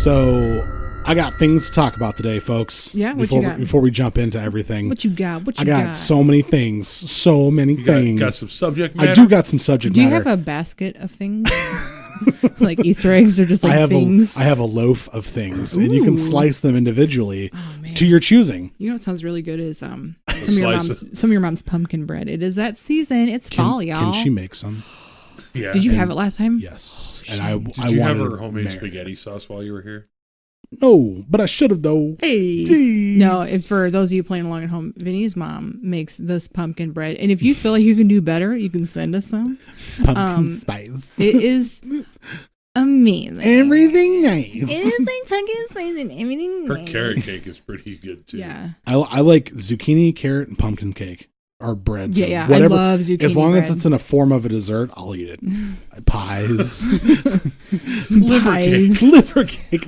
So I got things to talk about today, folks. Yeah, what you got? Before we jump into everything. What you got? I got so many things. So many things. Got some subject matter? I do got some subject matter. Do you have a basket of things? Like Easter eggs or just like things? I have a loaf of things, and you can slice them individually man. to your choosing. You know what sounds really good is some of your mom's pumpkin bread. It is that season. It's fall, y'all. Can she make some? Yeah. Did you have it last time? Yes. And I Did you have her wanted homemade spaghetti sauce while you were here? No, but I should have though. Hey. Gee. No, if for those of you playing along at home, Vinny's mom makes this pumpkin bread. And if you feel like you can do better, you can send us some. Pumpkin spice. It is amazing. Everything nice. It is like pumpkin spice and everything Her nice. carrot cake is pretty good too. Yeah. I like zucchini, carrot, and pumpkin cake. Or bread. So Yeah. whatever. I love zucchini as long bread. as it's in a form of a dessert, I'll eat it. Pies. Liver cake. Liver cake.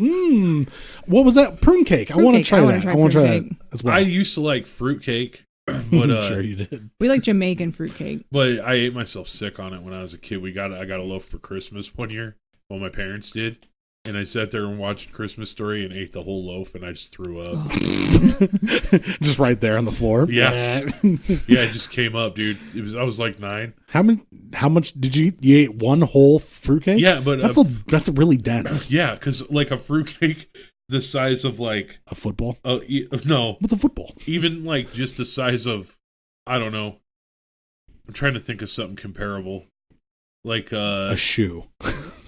What was that? Prune cake. I want to try that. I want to try that as well. I used to like fruit cake, but I'm sure you did. We like Jamaican fruit cake. But I ate myself sick on it when I was a kid. I got a loaf for Christmas one year. Well, my parents did. And I sat there and watched Christmas Story and ate the whole loaf, and I just threw up. Just right there on the floor. Yeah. Yeah, it just came up, dude. I was like 9. How much did you eat? You ate one whole fruitcake? Yeah, but that's really dense. Yeah, because like a fruitcake the size of like a football. No, what's a football? Even like just the size of, I don't know. I'm trying to think of something comparable, like a shoe.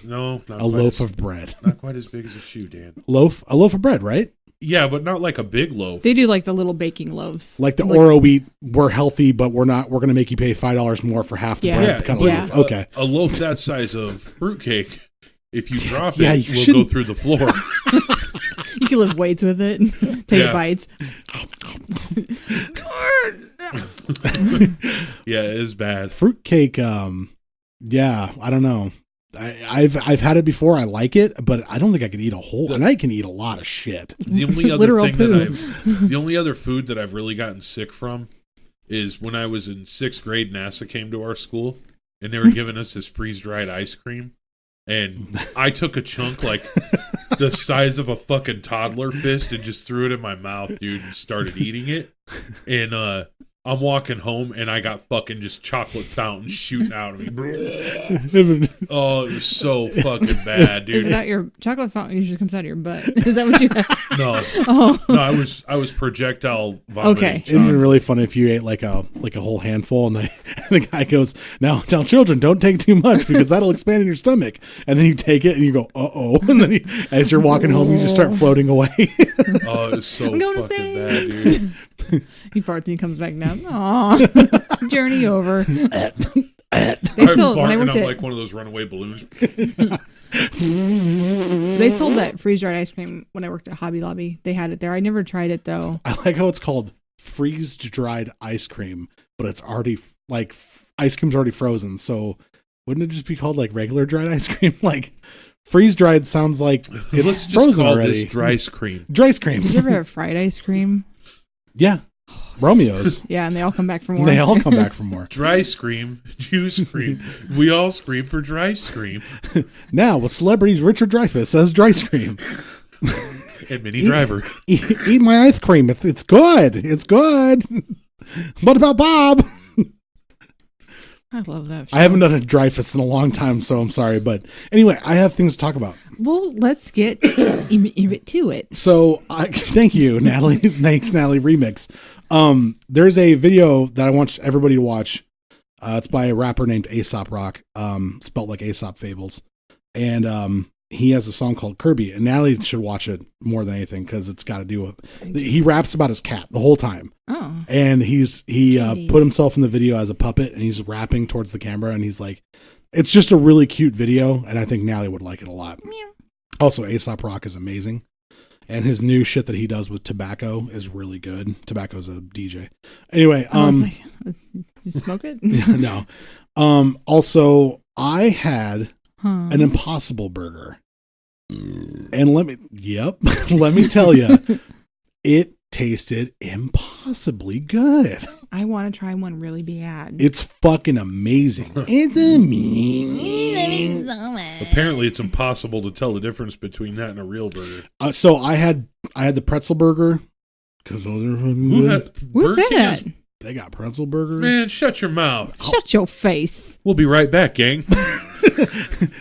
No, not a loaf of bread. Not quite as big as a shoe, Dan. A loaf of bread, right? Yeah, but not like a big loaf. They do like the little baking loaves. Like the Oro wheat, we're healthy, but we're not. We're going to make you pay $5 more for half the bread. Kind of loaf. Okay. A loaf that size of fruitcake, if you drop it, will go through the floor. You can lift weights with it and take bites. Yeah, it is bad. Fruitcake, yeah, I don't know. I've had it before. I like it, but I don't think I could eat a whole. And I can eat a lot of shit. The only other the only other food that I've really gotten sick from is when I was in 6th grade. NASA came to our school and they were giving us this freeze dried ice cream, and I took a chunk like the size of a fucking toddler fist and just threw it in my mouth, dude, and started eating it. And I'm walking home and I got fucking just chocolate fountains shooting out of me. Oh, it was so fucking bad, dude. Is that your chocolate fountain usually comes out of your butt? Is that what you have? No. Oh. No, I was projectile vomiting. Okay. It would be really funny if you ate like a whole handful and the guy goes, now children, don't take too much because that'll expand in your stomach. And then you take it and you go, uh-oh. And then as you're walking home, you just start floating away. Oh, it was so I'm going fucking to bad, dude. He farts and he comes back down. Aw, journey over. They sold, when I worked I'm at, like one of those runaway balloons. They sold that freeze-dried ice cream when I worked at Hobby Lobby. They had it there. I never tried it, though. I like how it's called freeze-dried ice cream, but it's already, like, ice cream's already frozen, so wouldn't it just be called, like, regular dried ice cream? Like, freeze-dried sounds like it's frozen already. This dry cream. Dry cream. Did you ever have fried ice cream? Yeah. Romeo's. Yeah, and they all come back for more. They all come back for more. Dry scream, juice scream. We all scream for dry scream. Now with celebrities, Richard Dreyfuss says dry scream. And Minnie Driver. Eat my ice cream. It's good. It's good. What about Bob? I love that show. I haven't done a Dreyfuss in a long time, so I'm sorry. But anyway, I have things to talk about. Well, let's get to it. So, thank you, Natalie. Thanks, Natalie Remix. There's a video that I want everybody to watch. It's by a rapper named Aesop Rock, spelt like Aesop Fables. And he has a song called Kirby. And Natalie should watch it more than anything because it's got to do with... He raps about his cat the whole time. Oh. And he put himself in the video as a puppet, and he's rapping towards the camera, and he's like... It's just a really cute video, and I think Natalie would like it a lot. Meow. Also, Aesop Rock is amazing. And his new shit that he does with Tobacco is really good. Tobacco's a DJ. Anyway, you smoke it? no. Also, I had an Impossible Burger. And let me tell you, it tasted impossibly good. I want to try one really bad. It's fucking amazing. It's amazing. Apparently, it's impossible to tell the difference between that and a real burger. So I had the pretzel burger because those are fucking good. Where's that at? They got pretzel burgers. Man, shut your mouth. Shut your face. We'll be right back, gang.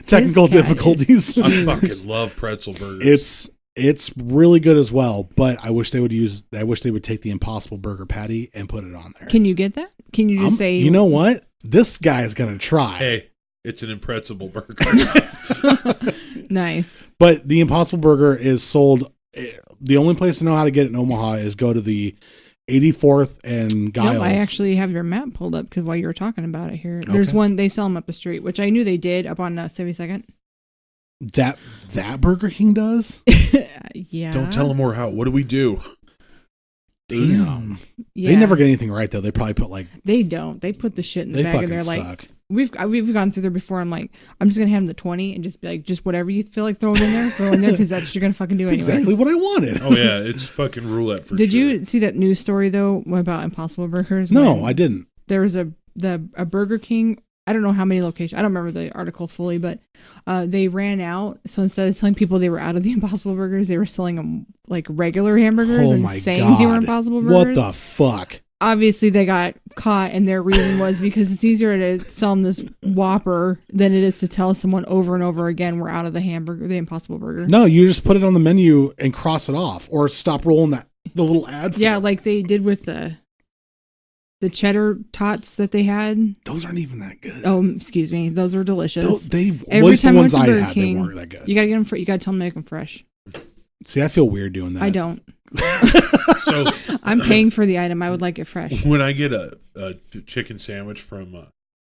Technical difficulties. I fucking love pretzel burgers. It's really good as well, but I wish they would take the Impossible Burger patty and put it on there. Can you get that? Can you just say, you know what? This guy's gonna try. Hey, it's an impressible burger. Nice. But the Impossible Burger is sold. The only place to know how to get it in Omaha is go to the 84th and Giles. Nope, I actually have your map pulled up because while you were talking about it here, there's one, they sell them up the street, which I knew they did up on 72nd. That Burger King does? Yeah. Don't tell them what do we do? Damn. Yeah. They never get anything right though. They probably put like They don't. They put the shit in the they bag fucking and they're like, suck. we've gone through there before. I'm like, I'm just gonna have them the 20 and just be like, just whatever you feel like throwing in there, throw in there because that's what you're gonna fucking do That's anyways. exactly what I wanted. Oh yeah, it's fucking roulette for Did sure. you see that news story though about Impossible Burgers? No, I didn't. There was a Burger King. I don't know how many locations. I don't remember the article fully, but they ran out. So instead of telling people they were out of the Impossible Burgers, they were selling them like regular hamburgers and saying they were Impossible Burgers. What the fuck? Obviously, they got caught, and their reason was because it's easier to sell them this Whopper than it is to tell someone over and over again we're out of the Impossible Burger. No, you just put it on the menu and cross it off, or stop rolling the little ad. Yeah, like they did with the cheddar tots that they had. Those aren't even that good. Oh, excuse me. Those were delicious. Every Every time the I ones went to I Burger had, King, they weren't that good. You gotta get them. You gotta tell them to make them fresh. See, I feel weird doing that. I don't. So I'm paying for the item. I would like it fresh. when I get a chicken sandwich from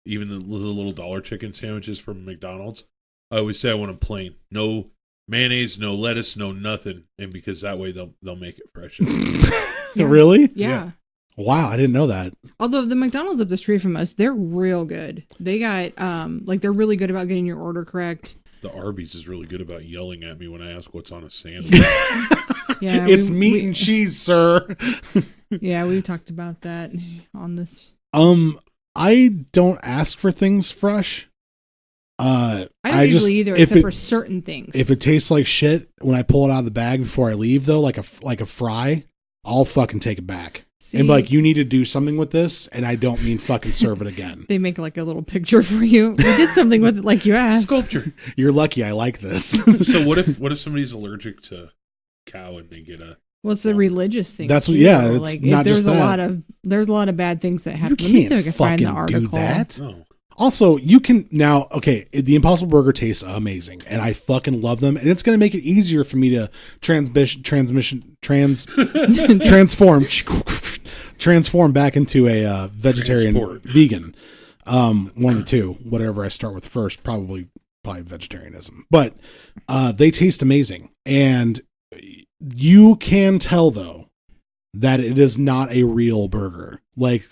even the little dollar chicken sandwiches from McDonald's, I always say I want them plain, no mayonnaise, no lettuce, no nothing, and because that way they'll make it fresh. Yeah. Really? Yeah. Wow, I didn't know that. Although the McDonald's up the street from us, they're real good. They got they're really good about getting your order correct. The Arby's is really good about yelling at me when I ask what's on a sandwich. Yeah, It's meat and cheese, sir. Yeah, we talked about that on this. I don't ask for things fresh. I don't usually either, except for certain things. If it tastes like shit when I pull it out of the bag before I leave, though, like a fry, I'll fucking take it back. See, and be like, you need to do something with this, and I don't mean fucking serve it again. They make like a little picture for you. We did something with it, like you asked. Sculpture. You're lucky I like this. So what if somebody's allergic to cow and they get a? Well, it's the religious thing. That's what. too, Yeah, though. it's like not there's just that. There's a lot of bad things that happen. You Let me see if I can't can find the fucking article. do that. No. Also, you can now. Okay, the Impossible Burger tastes amazing, and I fucking love them. And it's going to make it easier for me to transform back into a vegetarian, vegan. One of the two, whatever I start with first, probably vegetarianism. But they taste amazing, and you can tell though that it is not a real burger. Like,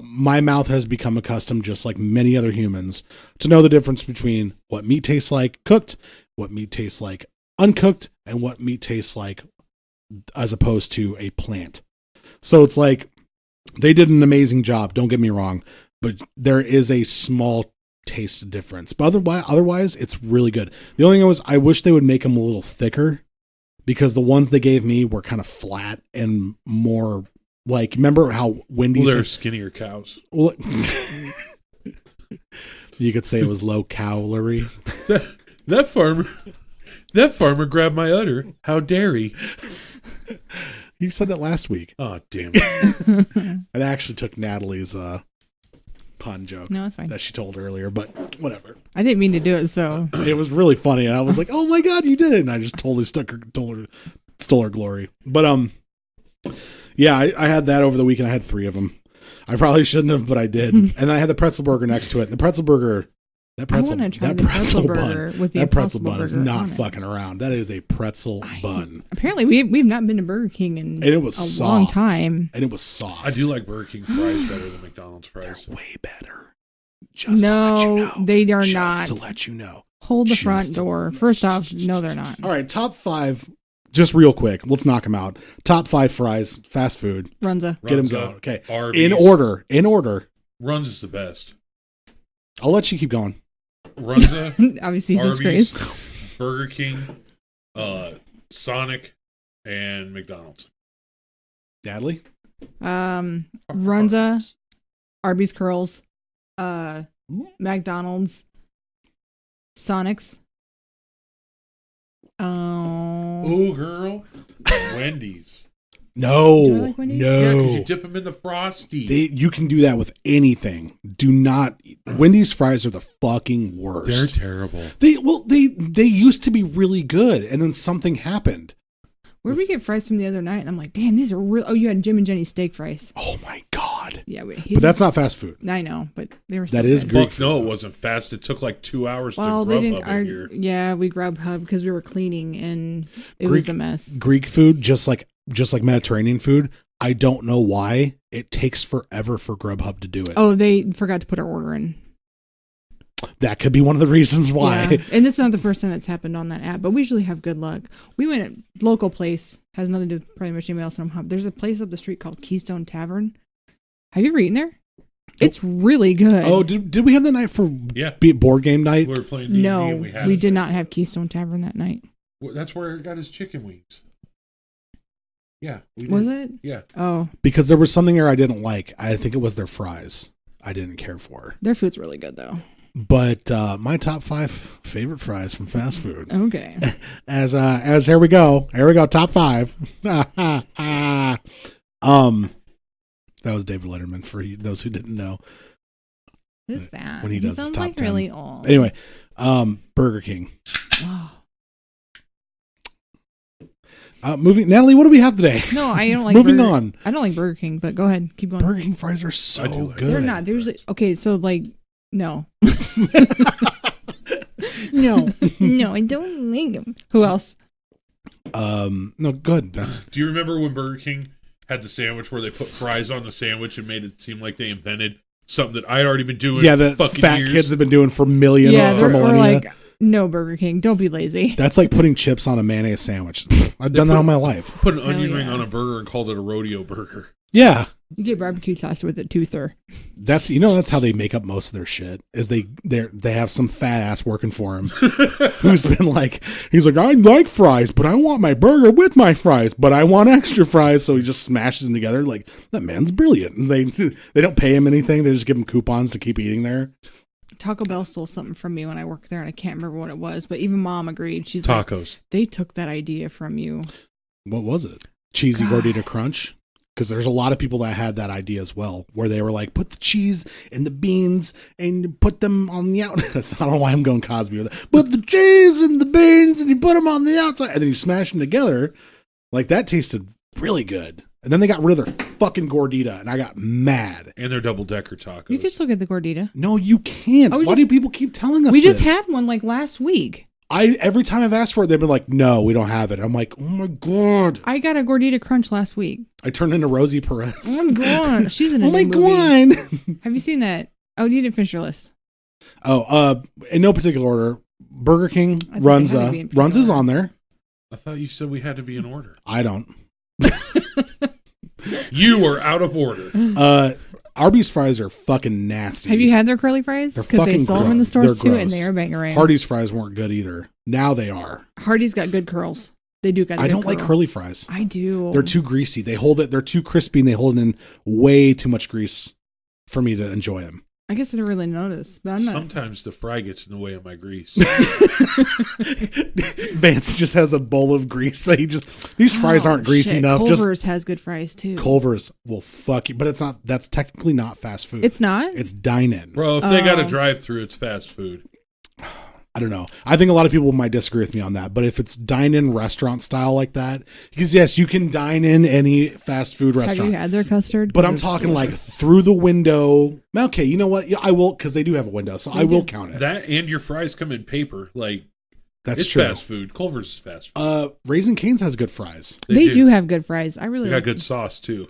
my mouth has become accustomed, just like many other humans, to know the difference between what meat tastes like cooked, what meat tastes like uncooked, and what meat tastes like as opposed to a plant. So it's like they did an amazing job, don't get me wrong, but there is a small taste difference. But otherwise it's really good. The only thing I wish they would make them a little thicker, because the ones they gave me were kind of flat and more like, remember how Wendy's... Well, they're skinnier cows. Well, you could say it was low calorie. That farmer grabbed my udder. How dare he? You said that last week. Oh, damn it. I actually took Natalie's pun joke No, it's fine. that she told earlier, but whatever. I didn't mean to do it, so It was really funny, and I was like, "Oh my god, you did it!" And I just totally stole her glory. But yeah, I had that over the weekend. I had 3 of them. I probably shouldn't have, but I did. And I had the pretzel burger next to it. And the pretzel burger, that pretzel bun is not fucking around. That is a pretzel bun. Apparently, we've not been to Burger King in a long time. And it was soft. I do like Burger King fries better than McDonald's fries. They're way better. Just to let you know. They are just not. Just to let you know. Hold the front door. First off, no, they're not. All right, top 5 just real quick, let's knock them out. Top 5 fries, fast food. Runza. Get them going. Okay. Arby's. In order. Runza is the best. I'll let you keep going. Runza, Obviously, Arby's, disgrace. Burger King, Sonic, and McDonald's. Natalie? Runza, Arby's curls, McDonald's, Sonic's. Ooh, girl. Wendy's. No. Do I like Wendy's? Yeah, because No. you dip them in the Frosty. You can do that with anything. Do not. Wendy's fries are the fucking worst. They're terrible. They used to be really good, and then something happened. Where did we get fries from the other night? And I'm like, damn, these are real. Oh, you had Jim and Jenny's steak fries. Oh my god. Yeah, But that's not fast food. I know, but they were. That is good. Greek Fuck no, food, it though. wasn't fast. It took like 2 hours Well, to they grub didn't. up here. Yeah, we Grubhub because we were cleaning and it Greek- was a mess. Greek food, just like Mediterranean food. I don't know why it takes forever for Grubhub to do it. Oh, they forgot to put our order in. That could be one of the reasons why. Yeah. And this is not the first time it's happened on that app, but we usually have good luck. We went at local place, has nothing to do with pretty much anybody else in Hub. There's a place up the street called Keystone Tavern. Have you ever eaten there? It's really good. Oh, did we have that night for Yeah. board game night? We were playing D&D No, and we did not have Keystone Tavern that night. Well, that's where he got his chicken wings. Yeah. We Was did. it? Yeah. Oh, Because there was something there I didn't like. I think it was their fries. I didn't care for. their food's really good though. But my top 5 favorite fries from fast food. Okay. As here we go. Here we go. Top 5. That was David Letterman for those who didn't know. Who's that? When he does his sounds top like 10. really old. Anyway, Burger King. Oh. Moving, Natalie, what do we have today? No, I don't like. Moving on. I don't like Burger King, but go ahead, keep going. Burger King fries are I so do like good. They're not. They're usually okay. So like, no, No. no, I don't like them. Who else? No, good. That's Do you remember when Burger King had the sandwich where they put fries on the sandwich and made it seem like they invented something that I had already been doing? yeah. The fucking fat years? kids have been doing for millions Yeah, for they're or millennia. like, no, Burger King. Don't be lazy. That's like putting chips on a mayonnaise sandwich. I've done that all my life. Put an Hell onion ring yeah. on a burger and called it a rodeo burger. Yeah. You get barbecue sauce with it too, sir. That's that's how they make up most of their shit. Is they have some fat ass working for him who's been like, he's like, I like fries, but I want my burger with my fries, but I want extra fries. So he just smashes them together. Like, that man's brilliant. And they don't pay him anything. They just give him coupons to keep eating there. Taco Bell stole something from me when I worked there, and I can't remember what it was. But even Mom agreed. She's like, Tacos. they took that idea from you. What was it? Cheesy God. Gordita Crunch? Because there's a lot of people that had that idea as well, where they were like, put the cheese and the beans and put them on the outside. I don't know why I'm going Cosby with that. Put the cheese and the beans and you put them on the outside. And then you smash them together. Like, that tasted really good. And then they got rid of their fucking Gordita, and I got mad. And their double-decker tacos. You can still get the gordita. No, you can't. Oh, Why do people keep telling us We just this? had one like last week. Every time I've asked for it, they've been like, no, we don't have it. I'm like, oh my God. I got a gordita crunch last week. I turned into Rosie Perez. Oh my god, she's in a Oh my new movie. God. Have you seen that? Oh, you didn't finish your list. Oh, in no particular order, Burger King, I think it had to Runza. be in particular Runza's order. on there. I thought you said we had to be in order. I don't. You are out of order. Arby's fries are fucking nasty. Have you had their curly fries? They're Because they fucking sell them in the gross. stores They're too, and gross. they are bangarang. Hardee's fries weren't good either. Now they are. Hardee's got good curls. They do got. I don't like curly fries. I do. They're too greasy. They're too crispy, and they hold in way too much grease for me to enjoy them. I guess I didn't really notice, but I'm not. Sometimes the fry gets in the way of my grease. Vance just has a bowl of grease that these fries aren't greasy shit. enough. Culver's has good fries too. Culver's will fuck you, but it's not. That's technically not fast food. It's not. It's dine-in. Bro, if they got a Oh. drive-through, it's fast food. I don't know. I think a lot of people might disagree with me on that, but if it's dine-in restaurant style like that, because yes, you can dine in any fast food Have restaurant. you had their custard? But I'm It's talking like delicious. through the window. Okay, you know what? Yeah, I will, because they do have a window, so They I will do. count it. That and your fries come in paper. Like, That's it's true. fast food. Culver's is fast food. Raising Cane's has good fries. They do have good fries. I really They got like good sauce, too.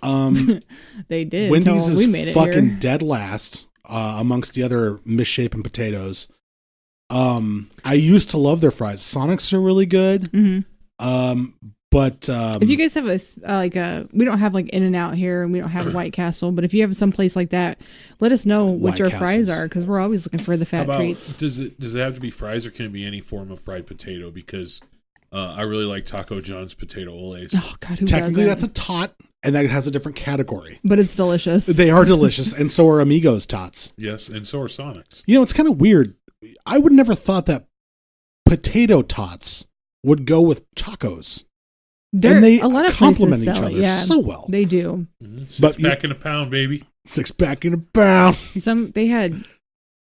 They did. Wendy's until is we made it fucking here. dead last amongst the other misshapen potatoes. I used to love their fries. Sonic's are really good. Mhm. But if you guys have we don't have like In-N-Out here, and we don't have White Castle, but if you have some place like that, let us know what White your Castles. fries are, because we're always looking for the fat treats. Does it have to be fries, or can it be any form of fried potato? Because I really like Taco John's potato olays. Oh God, who technically doesn't? that's a tot, and that has a different category. But it's delicious. They are delicious, and so are Amigos tots. Yes, and so are Sonics. You know, it's kind of weird. I would never thought that potato tots would go with tacos. And they a lot of complement places each sell other it, yeah, so well. They do. Mm-hmm. Six But pack in a pound, baby. 6-pack in a pound. They had,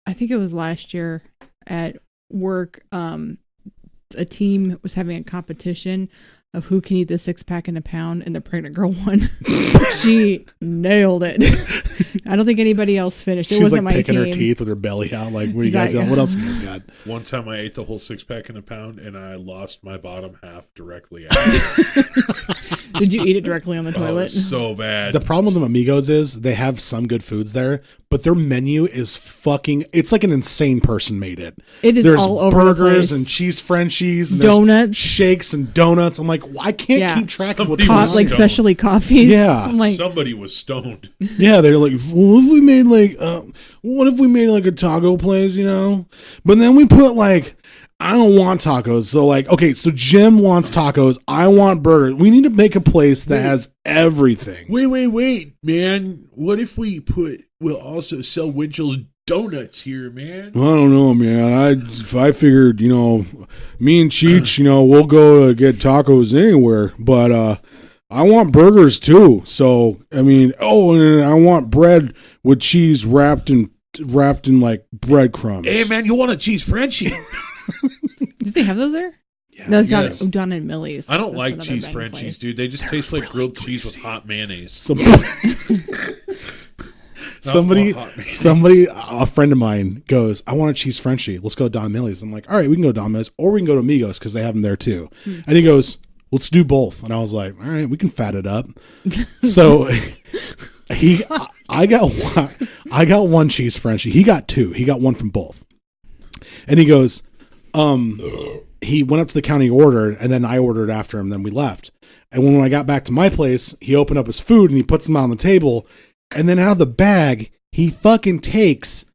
I think it was last year at work, a team was having a competition of who can eat the 6-pack in a pound, and the pregnant girl won. She nailed it. I don't think anybody else finished. It She's wasn't like my picking team. her teeth with her belly out. Like, what do you guys got? What else you guys got? One time I ate the whole 6-pack in a pound, and I lost my bottom half directly after. Did you eat it directly on the Oh, it toilet? was so bad. The problem with Amigos is they have some good foods there, but their menu is fucking. It's like an insane person made it. It is There's all over the burgers place. and cheese Frenchies, and there's Donuts, shakes and donuts. I'm like, I can't Yeah. keep track of what's Somebody going was on. like stoned. specialty coffees. Yeah. I'm like, Somebody was stoned. Yeah, they're like, well, if we made what if we made like a taco place, you know? But then we put like, I don't want tacos. So like, okay, so Jim wants tacos. I want burgers. We need to make a place that has everything. Wait, man. What if we'll also sell Winchell's donuts here, man? I don't know, man. I figured, you know, me and Cheech, you know, we'll go to get tacos anywhere, but I want burgers too. So I mean, and I want bread with cheese wrapped in like breadcrumbs. Hey, man, you want a cheese Frenchie? did they have those there? Yeah, No, it's yes. Done in Millie's. I don't That's like another cheese bang Frenchies, place. dude. They just taste like grilled cheese with hot mayonnaise. Somebody, hot mayonnaise. a friend of mine goes, I want a cheese Frenchie. Let's go to Don Millie's. I'm like, all right, we can go to Don Millie's, or we can go to Amigos because they have them there too. And he goes, let's do both. And I was like, all right, we can fat it up. So I got one cheese Frenchie. He got two. He got one from both. And he goes, he went up to the county, ordered, and then I ordered after him. Then we left. And when I got back to my place, he opened up his food and he puts them on the table. And then out of the bag, he fucking takes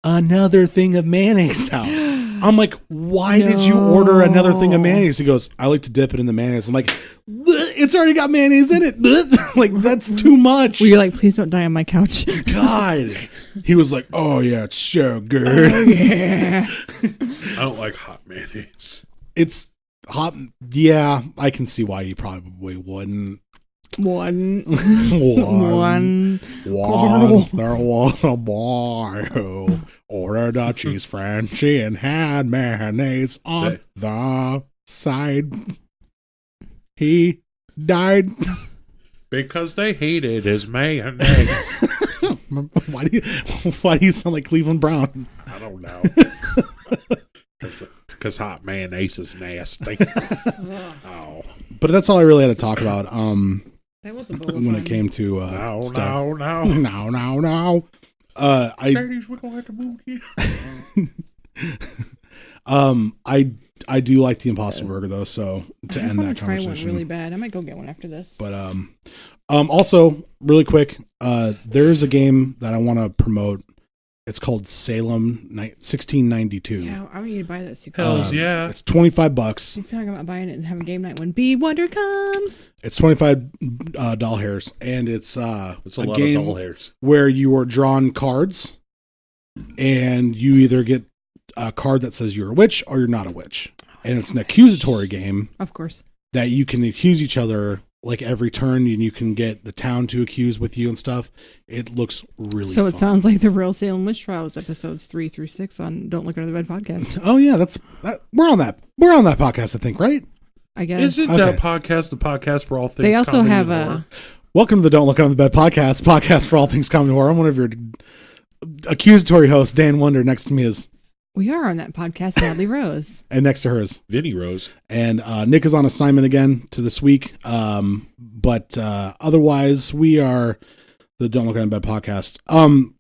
another thing of mayonnaise out. I'm like, why did you order another thing of mayonnaise? He goes, I like to dip it in the mayonnaise. I'm like, it's already got mayonnaise in it. Like, that's too much. Well, you're like, please don't die on my couch. God. He was like, oh, yeah, it's so good. Oh, yeah. I don't like hot mayonnaise. It's hot. Yeah, I can see why you probably wouldn't. One. Once there was a boy who ordered a cheese Frenchie and had mayonnaise on the side. He died because they hated his mayonnaise. Why do you sound like Cleveland Brown? I don't know. Because hot mayonnaise is nasty. Oh. But that's all I really had to talk about. That was a bowl of when fun. it came to No. no. Daddies, we're gonna have to move here. I do like the Impossible Burger though. So to end that try one conversation, really bad. I might go get one after this. But also really quick, there's a game that I want to promote. It's called Salem 1692. Yeah, I want you to buy this. Hells yeah. It's $25. He's talking about buying it and having game night when B Wonder comes. It's 25 doll hairs, and it's It's a a lot game of doll hairs. where you are drawn cards, and you either get a card that says you're a witch or you're not a witch, and it's an accusatory game Of course. that you can accuse each other like every turn, and you can get the town to accuse with you and stuff. It looks really So fun. it sounds like the real Salem Witch Trials episodes 3 through 6 on Don't Look Under the Bed podcast. Oh yeah, we're on that podcast, I think, right? I guess. Isn't Okay. that podcast the podcast for all things? They also comedy have and a. horror? Welcome to the Don't Look Under the Bed podcast for all things comedy horror. I'm one of your accusatory hosts, Dan Wonder. Next to me is, We are on that podcast, Natalie Rose. and next to her is, Vinny Rose. and Nick is on assignment again to this week. But otherwise, we are The Don't Look in Bed podcast.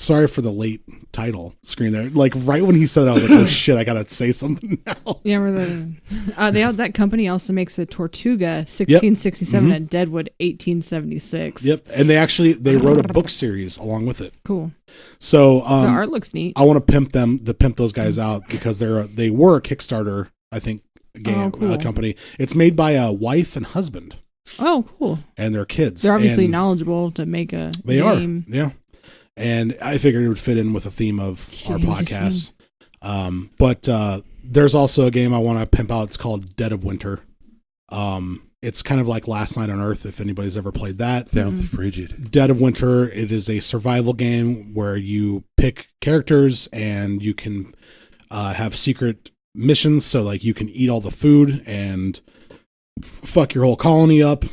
Sorry for the late title screen there. Like right when he said it, I was like, oh shit, I gotta say something now. Yeah, that company also makes a Tortuga 1667 and Deadwood 1876. Yep, and they wrote a book series along with it. Cool. So the art looks neat. I want to pimp those guys out because they were a Kickstarter, I think, game company. It's made by a wife and husband. Oh, cool. And their kids. They're obviously knowledgeable to make a game. Are, yeah. And I figured it would fit in with the theme of our podcast. But there's also a game I want to pimp out. It's called Dead of Winter. It's kind of like Last Night on Earth, if anybody's ever played that. Sounds frigid. Dead of Winter, it is a survival game where you pick characters and you can have secret missions. So like you can eat all the food and fuck your whole colony up,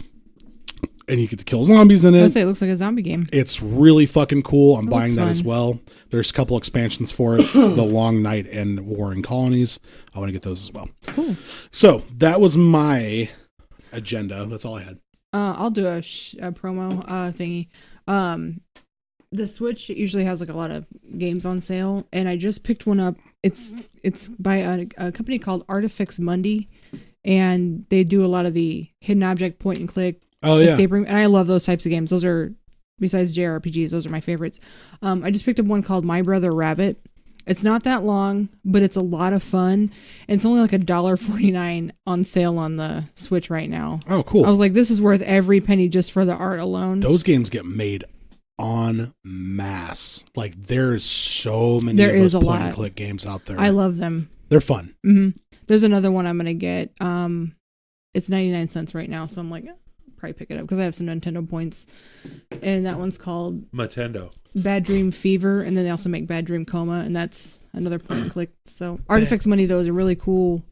and you get to kill zombies in it. I say it looks like a zombie game. It's really fucking cool. I'm buying that fun. as well. There's a couple expansions for it. The Long Night and Warring Colonies. I want to get those as well. Cool. So that was my agenda. That's all I had. I'll do a promo thingy. The Switch usually has like a lot of games on sale, and I just picked one up. It's by a company called Artifix Mundi. And they do a lot of the hidden object point and click escape room. And I love those types of games. Those are, besides JRPGs, those are my favorites. I just picked up one called My Brother Rabbit. It's not that long, but it's a lot of fun. And it's only like $1.49 on sale on the Switch right now. Oh, cool. I was like, this is worth every penny just for the art alone. Those games get made en masse. Like there is so many of those point and click games out there. I love them. They're fun. Mm-hmm. There's another one I'm going to get. It's 99 cents right now, so I'm like, I'll probably pick it up because I have some Nintendo points. And that one's called Nintendo. Bad Dream Fever, and then they also make Bad Dream Coma, and that's another point and click. So Artifacts Money, those are really cool.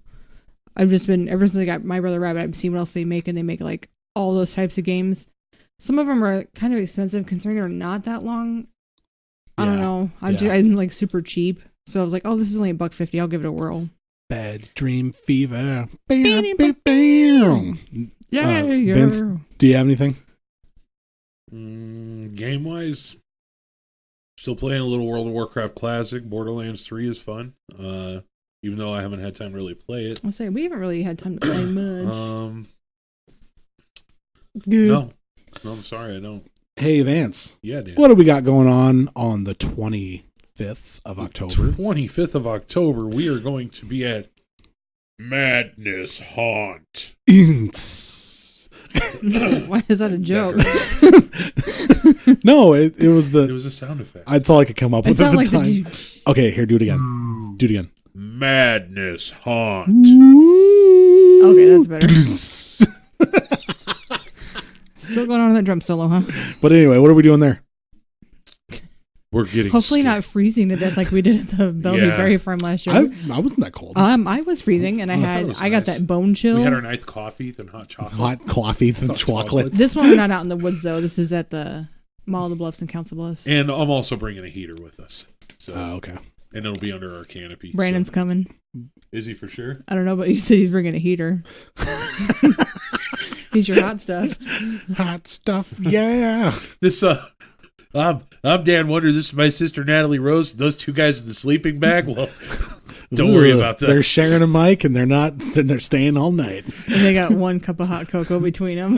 I've just been, ever since I got My Brother Rabbit, I've seen what else they make, and they make like all those types of games. Some of them are kind of expensive considering they're not that long. I don't know. I'm like super cheap. So I was like, oh, this is only $1.50. I'll give it a whirl. Bad Dream Fever. Bam. Yeah. Vince, do you have anything? Game wise, still playing a little World of Warcraft Classic. Borderlands 3 is fun. Even though I haven't had time to really play it. I'll say we haven't really had time to play much. No, I'm sorry, I don't. Hey Vance. Yeah, Dan. What do we got going on the 25th of October? 25th of October, we are going to be at Madness Haunt. Why is that a joke? No, it was It was a sound effect. That's all I could come up with at the time. Okay, here, do it again. Do it again. Madness Haunt. Okay, that's better. Still going on in that drum solo, huh? But anyway, what are we doing there? We're getting hopefully not freezing to death like we did at the Bellevue Berry Farm last year. I wasn't that cold. I was freezing, and I got that bone chill. We had our nice coffee and hot chocolate. Hot coffee and chocolate. This one we're not out in the woods though. This is at the Mall of the Bluffs and Council Bluffs. And I'm also bringing a heater with us. So okay. And it'll be under our canopy. Brandon's coming. Is he for sure? I don't know, but you said he's bringing a heater. He's your hot stuff. Hot stuff, yeah. This I'm Dan Wonder. This is my sister Natalie Rose. Those two guys in the sleeping bag. Well, don't worry about that. They're sharing a mic and they're staying all night. And they got one cup of hot cocoa between them.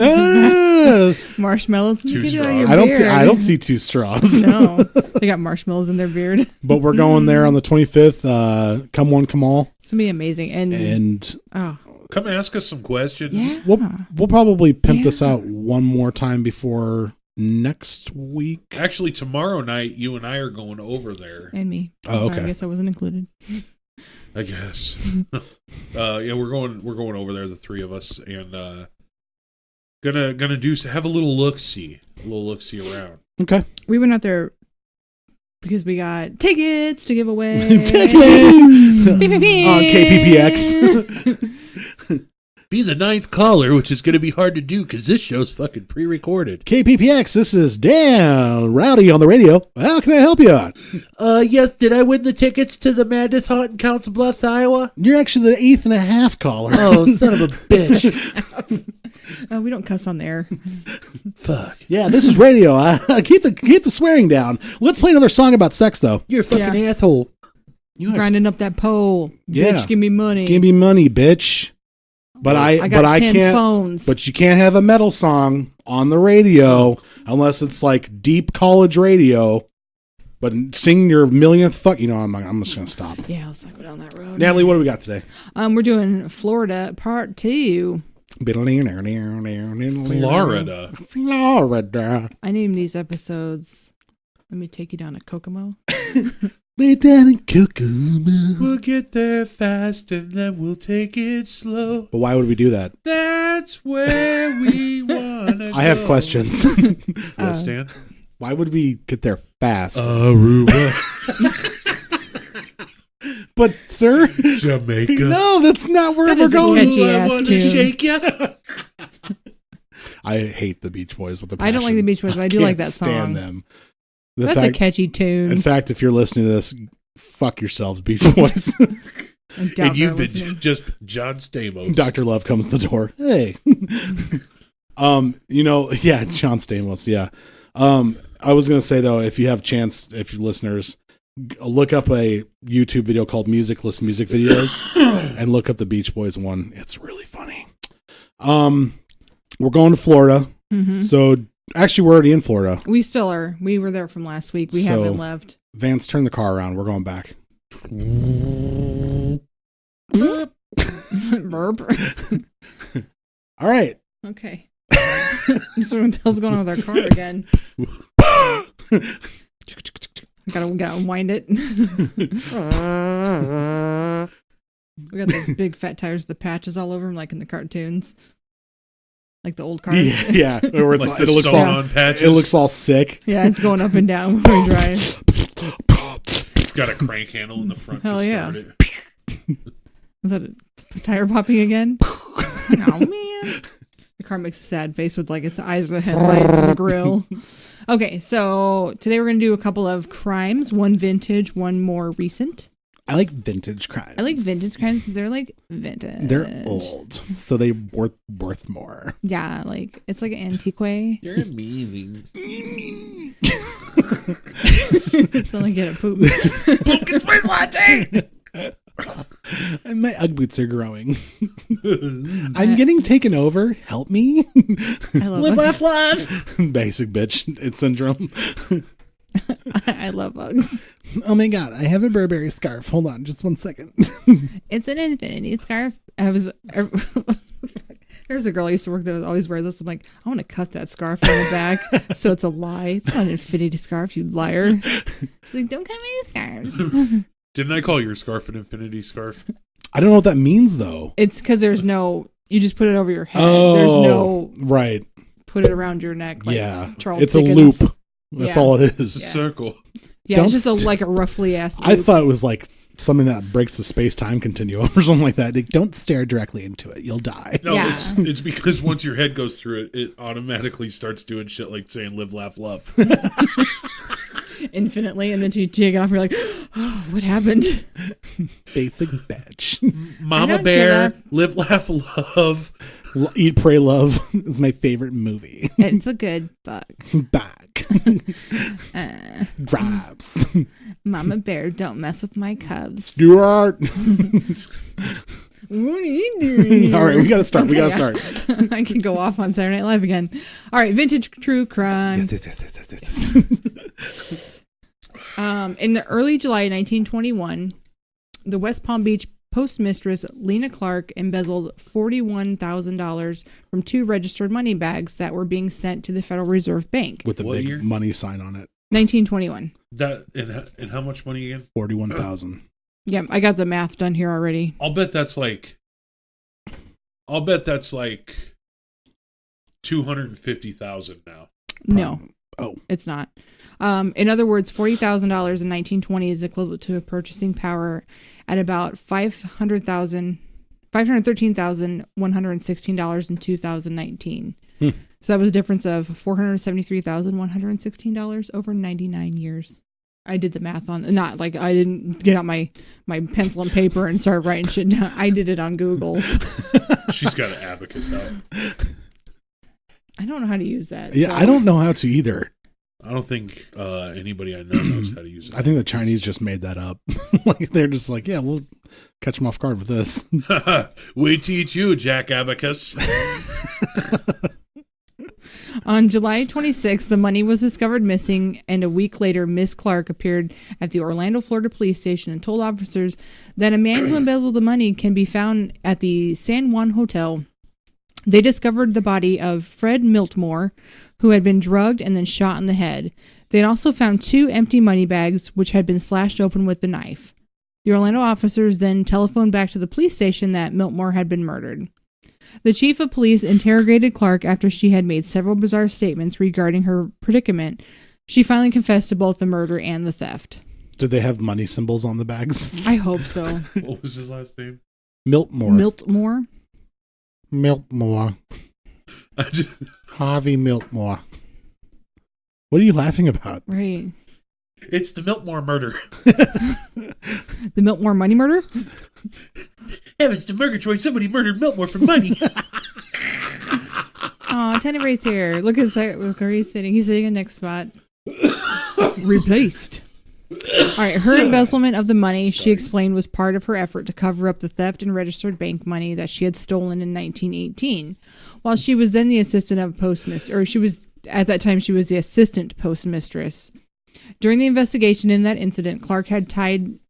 Marshmallows. Two straws. I don't see two straws. No, they got marshmallows in their beard. But we're going there on the 25th. Come one, come all. It's gonna be amazing. And come ask us some questions. Yeah. We'll probably pimp this out one more time before next week. Actually, tomorrow night, you and I are going over there. And me. Oh, okay. I guess I wasn't included. I guess. We're going over there, the three of us, and gonna have a little look see around. Okay. We went out there because we got tickets to give away. On KPPX. Be the ninth caller, which is going to be hard to do because this show's fucking pre-recorded. KPPX, this is Dan Rowdy on the radio. How can I help you out? Yes, did I win the tickets to the Madness Haunt in Council Bluffs, Iowa? You're actually the 8th and a half caller. Oh, son of a bitch. We don't cuss on the air. Fuck. Yeah, this is radio. Keep the swearing down. Let's play another song about sex, though. You're a fucking asshole. Grinding up that pole. Yeah. Bitch, give me money. Give me money, bitch. But I got 10 can't. phones. But you can't have a metal song on the radio unless it's like deep college radio. But sing your millionth fuck. You know, I'm just gonna stop. Yeah, let's not go down that road. Natalie, what do we got today? We're doing Florida Part 2. Florida. I named these episodes. Let me take you down to Kokomo. Way down in Kokomo. We'll get there fast and then we'll take it slow. But why would we do that? That's where we wanna go. I have questions. Yes, Stan? Why would we get there fast? Aruba. But, sir, Jamaica. no, that's not where That we're is a going. catchy I ass wanna tune. shake ya. I hate the Beach Boys with a passion. I don't like the Beach Boys, but I do like that song. Stand them. That's a catchy tune. In fact, if you're listening to this, fuck yourselves, Beach Boys. I doubt And you've they're been listening. just John Stamos. Dr. Love comes to the door. Hey. Yeah, John Stamos, yeah. I was going to say, though, if you have chance, if you listeners, look up a YouTube video called Musicless Music Videos and look up the Beach Boys one. It's really funny. We're going to Florida. Mhm. So, actually, we're already in Florida. We still are. We were there from last week. We So- haven't left. Vance, turn the car around. We're going back. Burp. All right. Okay. That's what the hell's going on with our car again. Gotta wind it. We got those big fat tires with the patches all over them, like in the cartoons, like the old cars. Yeah, where it's Like it the looks sewn-on patches. it looks all sick. Yeah, it's going up and down when we drive. It's got a crank handle in the front Hell to yeah. start it. Was that a tire popping again? Oh man! The car makes a sad face with like its eyes are the headlights and the grill. Okay, so today we're gonna do a couple of crimes, one vintage, one more recent. I like vintage crimes. I like vintage crimes because they're like vintage. They're old, so they worth more. Yeah, like it's like an antique. You're amazing. Sound like get a poop. Pumpkin spice latte. And my Ugg boots are growing. I'm getting taken over. Help me. I love Live, Uggs. laugh, laugh. Basic bitch. It's syndrome. I love Uggs. Oh my god, I have a Burberry scarf. Hold on, just 1 second. It's an infinity scarf. There's a girl I used to work there that always wear this. I'm like, I want to cut that scarf on the back so it's a lie. It's not an infinity scarf, you liar. She's like, don't cut my scarves. Didn't I call your scarf an infinity scarf? I don't know what that means though. It's because there's no, you just put it over your head. Oh, There's no right. put it around your neck. Like Yeah, Charles it's Dickens. a loop. That's Yeah. all it It's is. a Yeah. circle. Yeah, Don't it's just st- like a roughly ass loop. I thought it was like something that breaks the space-time continuum or something like that. Like, don't stare directly into it. You'll die. No, Yeah. it's because once your head goes through it, it automatically starts doing shit like saying live, laugh, love. Infinitely, and then you take it off, you're like, oh, what happened? Basic bitch. Mama don't Bear, give live, laugh, love. Eat, Pray, Love is my favorite movie. It's a good book. Back. Drives. Mama Bear, don't mess with my cubs. Stuart. What are you doing here? All right, we got to start. We got to Yeah. start. I can go off on Saturday Night Live again. All right, vintage true crime. Yes. In the early July 1921, the West Palm Beach postmistress Lena Clark embezzled $41,000 from 2 registered money bags that were being sent to the Federal Reserve Bank. With the What big year? money sign on it. 1921. That and how much money again? 41,000. Yeah, I got the math done here already. I'll bet that's like 250,000 now. No, Oh, it's not. In other words, $40,000 in 1920 is equivalent to a purchasing power at about $513,116 in 2019. Hmm. So that was a difference of $473,116 over 99 years. I did the math on, not like I didn't get out my pencil and paper and start writing shit down. I did it on Google. She's got an abacus out. I don't know how to use that. Yeah, so. I don't know how to either. I don't think anybody I know knows how to use it. I think the Chinese just made that up. Like they're just like, yeah, we'll catch them off guard with this. We teach you, Jack Abacus. On July 26th, the money was discovered missing, and a week later, Miss Clark appeared at the Orlando, Florida police station and told officers that a man who embezzled the money can be found at the San Juan Hotel. They discovered the body of Fred Miltmore, who had been drugged and then shot in the head. They had also found 2 empty money bags, which had been slashed open with the knife. The Orlando officers then telephoned back to the police station that Miltmore had been murdered. The chief of police interrogated Clark after she had made several bizarre statements regarding her predicament. She finally confessed to both the murder and the theft. Did they have money symbols on the bags? I hope so. What was his last name? Miltmore. Miltmore? Miltmore. I Harvey Miltmore. What are you laughing about? Right. It's the Miltmore murder. The Miltmore money murder? Heavens to Murgatroyd, somebody murdered Miltmore for money. Aw, Tenebrae's here. Look where he's sitting. He's sitting in the next spot. Replaced. All right, her embezzlement of the money, she explained, was part of her effort to cover up the theft and registered bank money that she had stolen in 1918. While she was then the assistant of postmistress, or at that time she was the assistant postmistress. During the investigation in that incident, Clark had tried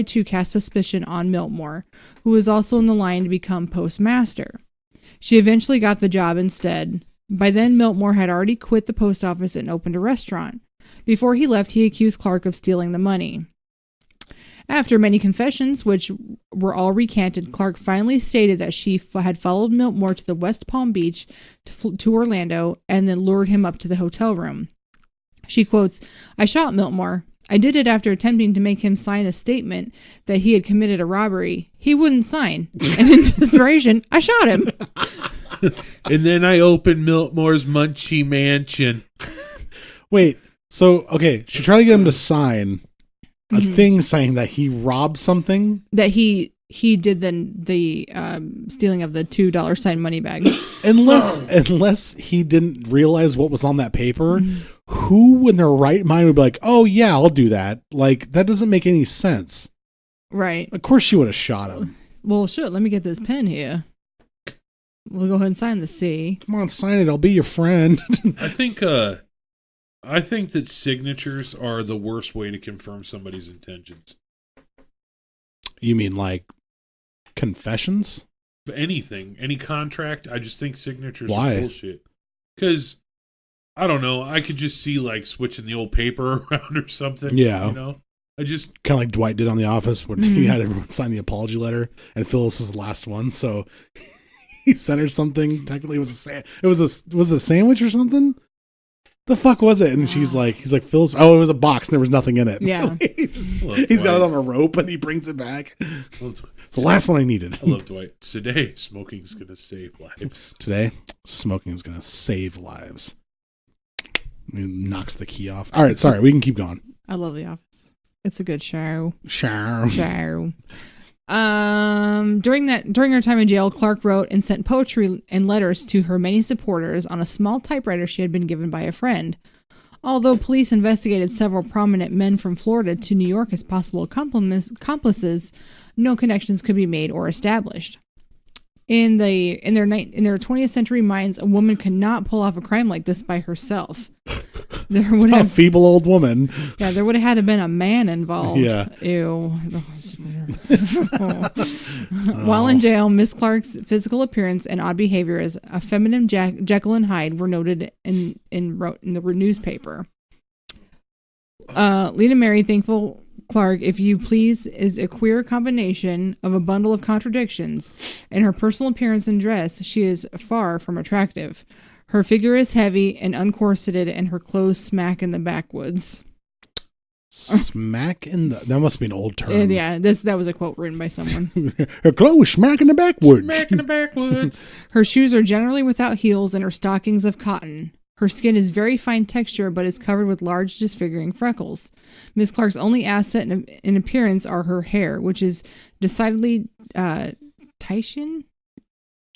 to cast suspicion on Miltmore, who was also in the line to become postmaster. She eventually got the job instead. By then, Miltmore had already quit the post office and opened a restaurant. Before he left, he accused Clark of stealing the money. After many confessions, which were all recanted, Clark finally stated that she had followed Miltmore to the West Palm Beach to Orlando and then lured him up to the hotel room. She quotes, "I shot Miltmore. I did it after attempting to make him sign a statement that he had committed a robbery. He wouldn't sign. And in desperation, I shot him." And then I opened Miltmore's Munchie Mansion. Wait, so, okay, she tried to get him to sign a thing saying that he robbed something? That he did the stealing of the $2 sign money bags. Unless he didn't realize what was on that paper, who in their right mind would be like, oh yeah, I'll do that? Like, that doesn't make any sense. Right. Of course she would have shot him. Well, sure, let me get this pen here. We'll go ahead and sign the C. Come on, sign it. I'll be your friend. I think that signatures are the worst way to confirm somebody's intentions. You mean like confessions? Anything, any contract, I just think signatures Why? are bullshit. Because, I don't know, I could just see like switching the old paper around or something. Yeah. You know? I just... Kind of like Dwight did on The Office when he had everyone sign the apology letter and Phyllis was the last one. So he sent her something. Technically, it was a sandwich or something. The fuck was it? And he's like, Phyllis. Oh, it was a box and there was nothing in it. Yeah. He's got it on a rope and he brings it back. It's the last one I needed. I love Dwight. Today, smoking's going to save lives. Today, smoking is going to save lives. He knocks the key off. All right, sorry. We can keep going. I love The Office. It's a good show. Sure. During her time in jail, Clark wrote and sent poetry and letters to her many supporters on a small typewriter she had been given by a friend. Although police investigated several prominent men from Florida to New York as possible accomplices, no connections could be made or established. In their 20th century minds, a woman could not pull off a crime like this by herself. There would have a feeble old woman. Yeah, there would have had to been a man involved. Yeah. Ew. While in jail, Miss Clark's physical appearance and odd behavior as a feminine Jekyll and Hyde were noted in the newspaper. Lena Mary, thankful Clark, if you please, is a queer combination of a bundle of contradictions. In her personal appearance and dress, she is far from attractive. Her figure is heavy and uncorseted, and her clothes smack in the backwoods. Smack in the... That must be an old term. Yeah, that was a quote written by someone. Her clothes smack in the backwoods. Smack in the backwoods. Her shoes are generally without heels, and her stockings of cotton. Her skin is very fine texture, but is covered with large disfiguring freckles. Miss Clark's only asset in appearance are her hair, which is decidedly Titian?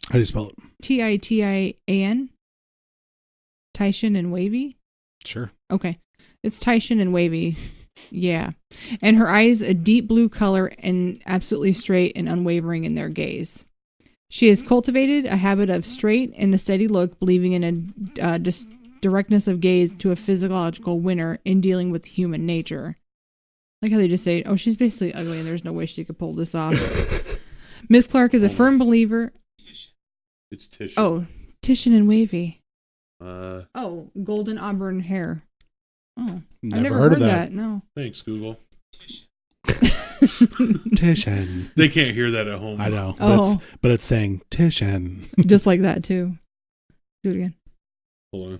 How do you spell it? Titan? Tyshin and wavy. Sure. Okay. It's Tyshin and wavy. Yeah. And her eyes a deep blue color and absolutely straight and unwavering in their gaze. She has cultivated a habit of straight and a steady look, believing in a directness of gaze to a physiological winner in dealing with human nature. Like how they just say, oh, she's basically ugly and there's no way she could pull this off. Miss Clark is a firm believer. It's Tisshin. Oh, Tyshin and wavy. Oh, golden auburn hair. Oh, I've Never heard of that. No. Thanks, Google. Tyshin. They can't hear that at home. I know. Oh. But it's saying Tyshin. Just like that, too. Do it again. Hold on.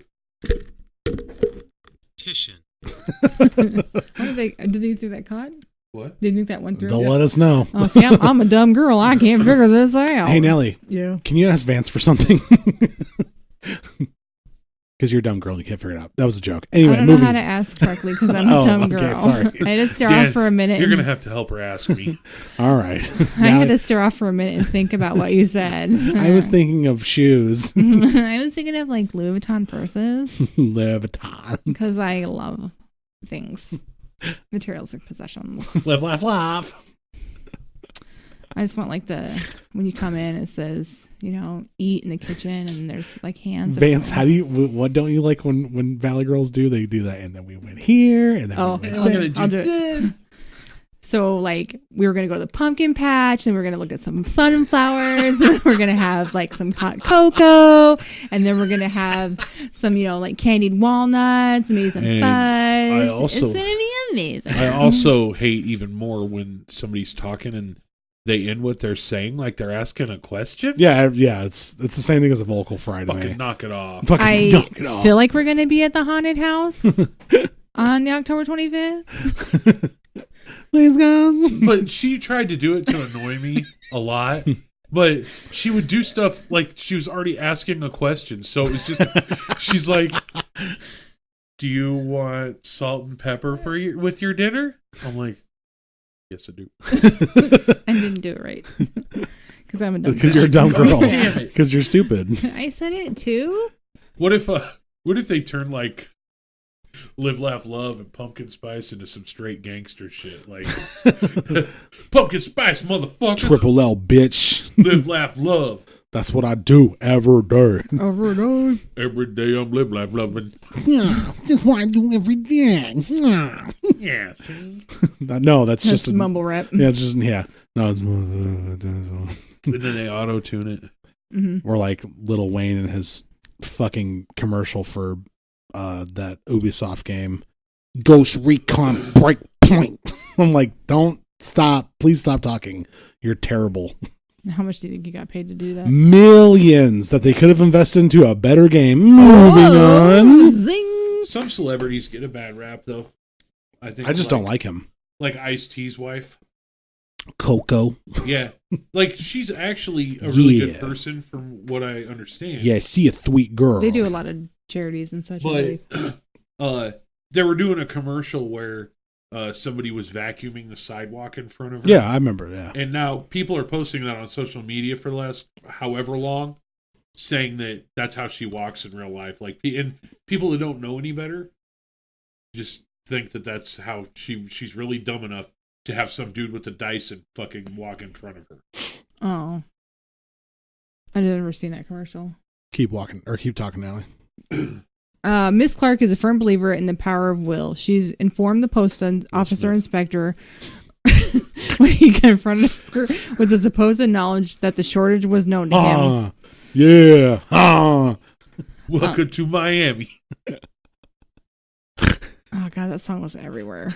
Titian. Did they think that caught? What? Did you think that went through? They'll let us know. Oh, see, I'm a dumb girl. I can't figure this out. Hey, Nelly. Yeah. Can you ask Vance for something? Because you're a dumb girl and you can't figure it out. That was a joke. Anyway, I don't know how to ask correctly because I'm a dumb girl. Okay, sorry. I had to stare Dan, off for a minute. You're going to have to help her ask me. All right. I had to stare off for a minute and think about what you said. I was thinking of shoes. I was thinking of like Louis Vuitton purses Louis Vuitton. because I love things, materialistic possessions. Live, laugh, laugh. I just want like when you come in, it says, eat in the kitchen and there's like hands. Vance, what don't you like when Valley Girls do? They do that and then we went here and then we went I'll there. do it. So like we were going to go to the pumpkin patch and we're going to look at some sunflowers and we're going to have like some hot cocoa and then we're going to have some, like candied walnuts, maybe some fudge. It's going to be amazing. I also hate even more when somebody's talking and they end what they're saying like they're asking a question. Yeah, it's the same thing as a vocal fry to Fucking me. knock it off. I feel like we're going to be at the haunted house on the October 25th. Please God. But she tried to do it to annoy me a lot. But she would do stuff like she was already asking a question. So it was just, she's like, do you want salt and pepper with your dinner? I'm like, yes, I do. I didn't do it right. Because I'm a dumb girl. Because you're a dumb girl. Oh, damn it. Because you're stupid. I said it too? What if they turn like Live, Laugh, Love and Pumpkin Spice into some straight gangster shit? Like, Pumpkin Spice, motherfucker. Triple L, bitch. Live, Laugh, Love. That's what I do every day. Every day I'm live, laugh, loving. Yeah, just what I do every day. Yeah, see? No, that's just a mumble rap. Yeah, it's just, yeah. No, it's, And then they auto-tune it. Mm-hmm. or like Lil Wayne and his fucking commercial for that Ubisoft game, Ghost Recon Breakpoint. I'm like, don't stop. Please stop talking. You're terrible. How much do you think you got paid to do that? Millions that they could have invested into a better game. Moving on. Zing! Some celebrities get a bad rap, though. I just don't like him. Like Ice-T's wife. Coco. Yeah. Like, she's actually a really Yeah. good person from what I understand. Yeah, she a sweet girl. They do a lot of charities and such. I But they were doing a commercial where somebody was vacuuming the sidewalk in front of her. Yeah, I remember. Yeah. And now people are posting that on social media for the last however long, saying that that's how she walks in real life. Like, and people that don't know any better just think that that's how she's really dumb enough to have some dude with a Dyson fucking walk in front of her. Oh. I've never seen that commercial. Keep talking, Allie. Miss Clark is a firm believer in the power of will. She's informed the post officer inspector when he confronted her with the supposed knowledge that the shortage was known to him. Yeah. Welcome to Miami. Oh god, that song was everywhere.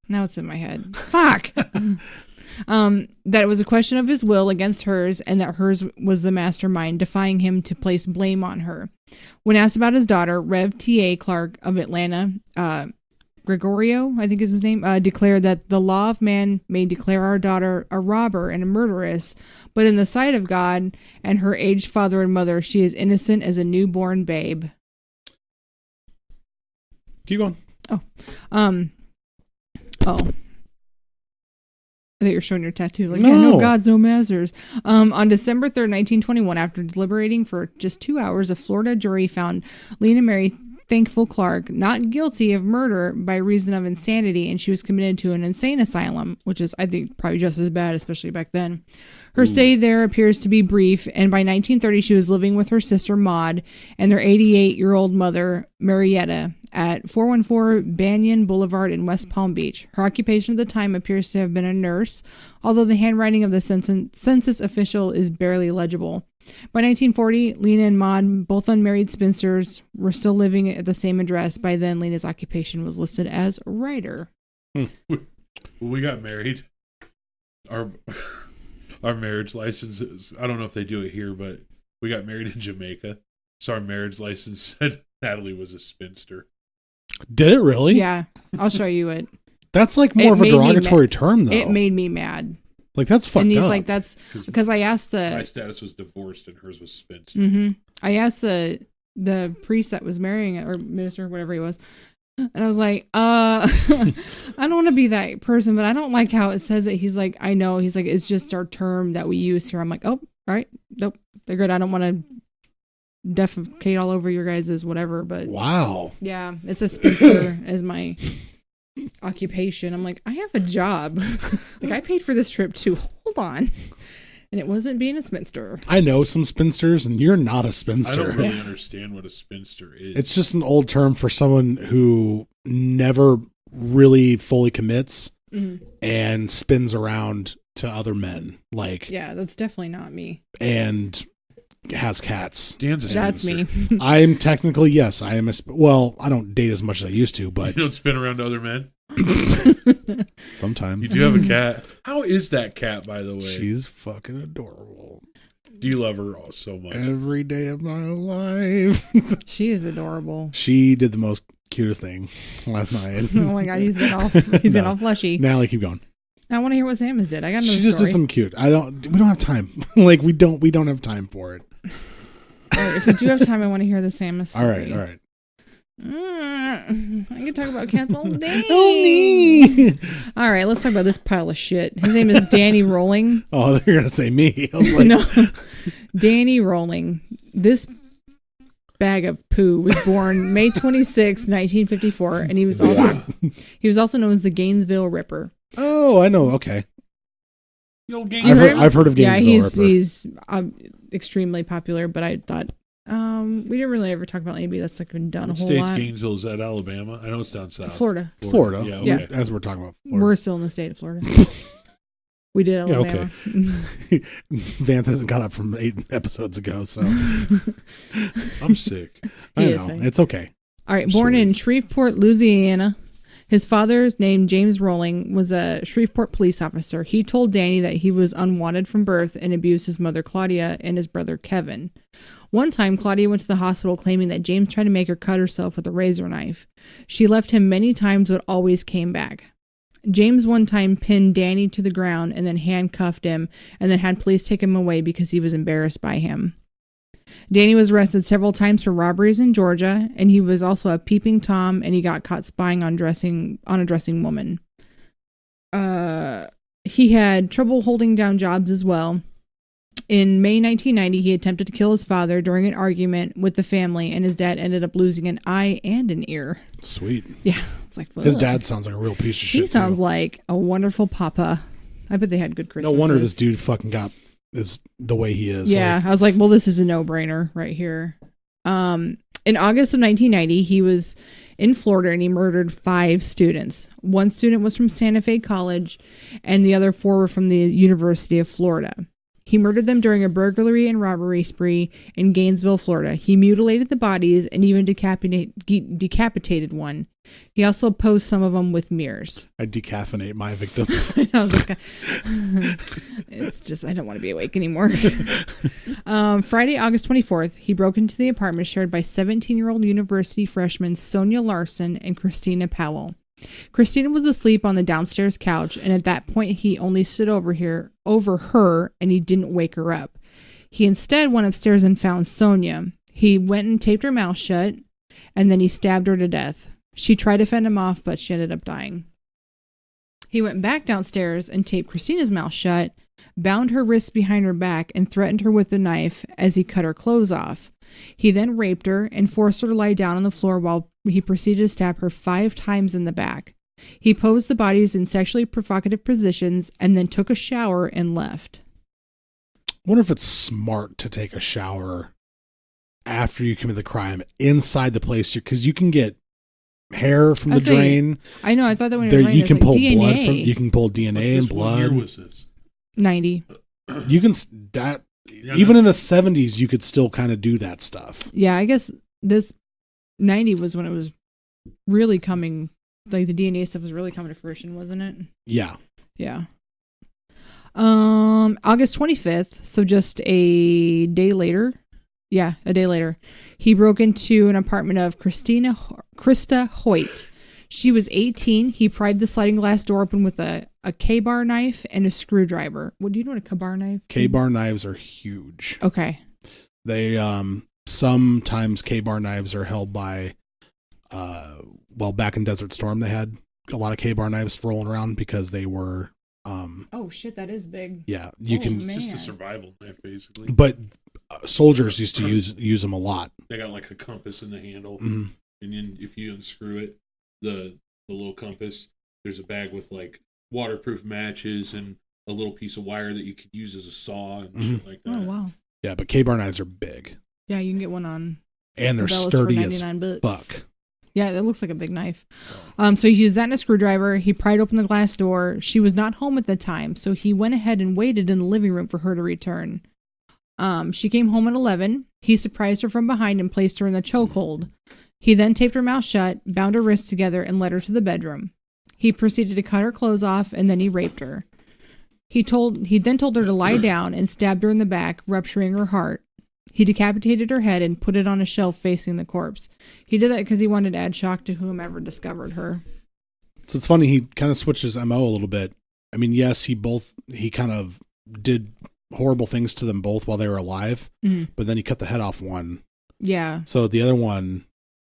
Now it's in my head. Fuck. That it was a question of his will against hers, and that hers was the mastermind, defying him to place blame on her. When asked about his daughter, Rev T.A. Clark of Atlanta, Gregorio, I think is his name, declared that the law of man may declare our daughter a robber and a murderess, but in the sight of God and her aged father and mother, she is innocent as a newborn babe. Keep going. Oh. that you're showing your tattoo. Like, No. yeah, no gods, no masters. On December 3rd, 1921, after deliberating for just 2 hours, a Florida jury found Lena Mary Thankful Clark not guilty of murder by reason of insanity, and she was committed to an insane asylum, which is, I think, probably just as bad, especially back then. Her stay there appears to be brief, and by 1930, she was living with her sister Maud and their 88-year-old mother, Marietta, at 414 Banyan Boulevard in West Palm Beach. Her occupation at the time appears to have been a nurse, although the handwriting of the census official is barely legible. By 1940, Lena and Maud, both unmarried spinsters, were still living at the same address. By then, Lena's occupation was listed as writer. When we got married, our marriage licenses, I don't know if they do it here, but we got married in Jamaica. So our marriage license said Natalie was a spinster. Did it really? Yeah, I'll show you it. That's like more of a derogatory term, though. It made me mad. Like, that's fucked and he's up. like, that's because I asked my status was divorced and hers was spinster. Mm-hmm. I asked the priest that was marrying it, or minister, whatever he was, and I was like, I don't want to be that person, but I don't like how it says it. He's like, I know. He's like, it's just our term that we use here. I'm like, oh, all right, nope, they're good. I don't want to defecate all over your guys' whatever, but wow. Yeah, it's a spinster as my occupation. I'm like, I have a job. Like, I paid for this trip too. Hold on. And it wasn't being a spinster. I know some spinsters, and you're not a I spinster. don't really understand what a spinster is. It's just an old term for someone who never really fully commits and spins around to other men. Like, yeah, that's definitely not me. And has cats. Dan's a That's spinster. me. I'm technically, yes, I am well, I don't date as much as I used to, but You don't spin around to other men? sometimes. You do have a cat. How is that cat, by the way? She's fucking adorable. Do you love her so much? Every day of my life. She is adorable. She did the most cutest thing last night. Oh my god, he's getting all fleshy. Natalie, keep going. I want to hear what Samus did. I got another She just story. did something cute. We don't have time. Like, we don't have time for it. All right, if we do have time, I want to hear the Samus story. All right. I can talk about cats all day. Oh, me. All right, let's talk about this pile of shit. His name is Danny Rolling. Oh, they're gonna say me. I was like, No, Danny Rolling. This bag of poo was born May 26, 1954, and he was also known as the Gainesville Ripper. oh, I know. Okay, You know, I've heard of Gainesville Ripper. he's extremely popular, but I thought we didn't really ever talk about anybody that's like been done a What whole state's lot. Gainesville? Is that Alabama? I know it's down south. Florida. Florida. Yeah, okay. As we're talking about Florida. We're still in the state of Florida. We did Yeah, Alabama. okay. Vance hasn't got up from 8 episodes ago, so I'm sick. I He is know sick. it's okay. All right, born in Shreveport, Louisiana. His father's name, James Rolling, was a Shreveport police officer. He told Danny that he was unwanted from birth and abused his mother, Claudia, and his brother, Kevin. One time, Claudia went to the hospital claiming that James tried to make her cut herself with a razor knife. She left him many times but always came back. James one time pinned Danny to the ground and then handcuffed him and then had police take him away because he was embarrassed by him. Danny was arrested several times for robberies in Georgia, and he was also a peeping Tom, and he got caught spying on a dressing woman. He had trouble holding down jobs as well. In May 1990, he attempted to kill his father during an argument with the family, and his dad ended up losing an eye and an ear. Sweet. Yeah, it's like His dad sounds like a real piece of shit. He sounds too. like a wonderful papa. I bet they had good Christmas. No wonder this dude fucking is the way he is. Yeah, Like, I was like, well, this is a no-brainer right here. In August of 1990, he was in Florida and he murdered 5 students. 1 student was from Santa Fe College, and the other 4 were from the University of Florida. He murdered them during a burglary and robbery spree in Gainesville, Florida. He mutilated the bodies and even decapitated one. He also posed some of them with mirrors. I decaffeinate my victims. I was like, it's just, I don't want to be awake anymore. Friday, August 24th, he broke into the apartment shared by 17-year-old university freshmen Sonia Larson and Christina Powell. Christina was asleep on the downstairs couch, and at that point, he only stood over her, and he didn't wake her up. He instead went upstairs and found Sonia. He went and taped her mouth shut, and then he stabbed her to death. She tried to fend him off, but she ended up dying. He went back downstairs and taped Christina's mouth shut, bound her wrists behind her back, and threatened her with a knife as he cut her clothes off. He then raped her and forced her to lie down on the floor while he proceeded to stab her 5 times in the back. He posed the bodies in sexually provocative positions and then took a shower and left. I wonder if it's smart to take a shower after you commit the crime inside the place, because you can get hair from the drain. I know. I thought that when there, you can pull DNA. blood from. You can pull DNA and blood. What year was this? 90. You can that even in the 70s, you could still kind of do that stuff. Yeah, I guess this 90 was when it was really coming. Like the DNA stuff was really coming to fruition, wasn't it? Yeah. Yeah. August 25th, so just a day later. Yeah, a day later. He broke into an apartment of Krista Hoyt. She was 18. He pried the sliding glass door open with a K-bar knife and a screwdriver. What do you know what a K-bar knife is? K-bar knives are huge. Okay. They sometimes K-bar knives are held by back in Desert Storm they had a lot of K-bar knives rolling around because they were oh shit, that is big. Yeah, you can man. Just a survival knife basically. But soldiers used to use them a lot. They got like a compass in the handle, mm-hmm. and then if you unscrew it, the little compass, there's a bag with like waterproof matches and a little piece of wire that you could use as a saw and shit like that. Oh wow. Yeah, but K-bar knives are big. Yeah, you can get one on and they're sturdy as fuck. Yeah, it looks like a big knife. So he used that and a screwdriver. He pried open the glass door. She was not home at the time, so he went ahead and waited in the living room for her to return. She came home at 11. He surprised her from behind and placed her in the chokehold. He then taped her mouth shut, bound her wrists together, and led her to the bedroom. He proceeded to cut her clothes off, and then he raped her. He then told her to lie down and stabbed her in the back, rupturing her heart. He decapitated her head and put it on a shelf facing the corpse. He did that because he wanted to add shock to whomever discovered her. So it's funny, he kind of switched his MO a little bit. I mean, yes, he kind of did horrible things to them both while they were alive, but then he cut the head off one. Yeah. So the other one,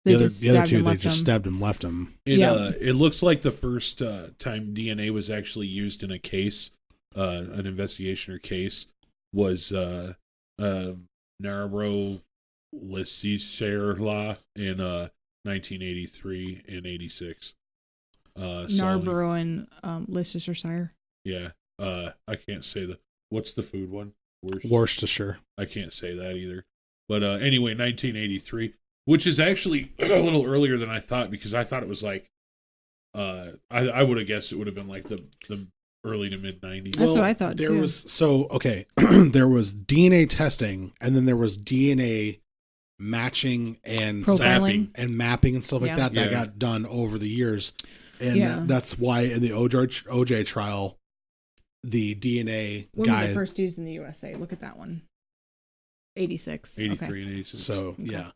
the other two, they just stabbed him, left him. It looks like the first time DNA was actually used in a case, an investigation or case, was Narborough Leicestershire law in 1983 and 86. Narborough and Leicestershire. Yeah. I can't say what's the food one? Worcestershire. I can't say that either. But anyway, 1983, which is actually a little earlier than I thought, because I thought it was like, I would have guessed it would have been like the early to mid 90s. That's what I thought there too. There was DNA testing, and then there was DNA matching and profiling and mapping and stuff like that got done over the years. And that's why in the OJ trial, the DNA when guy was it first used in the USA? Look at that one. 86. 83 and 86. So, yeah.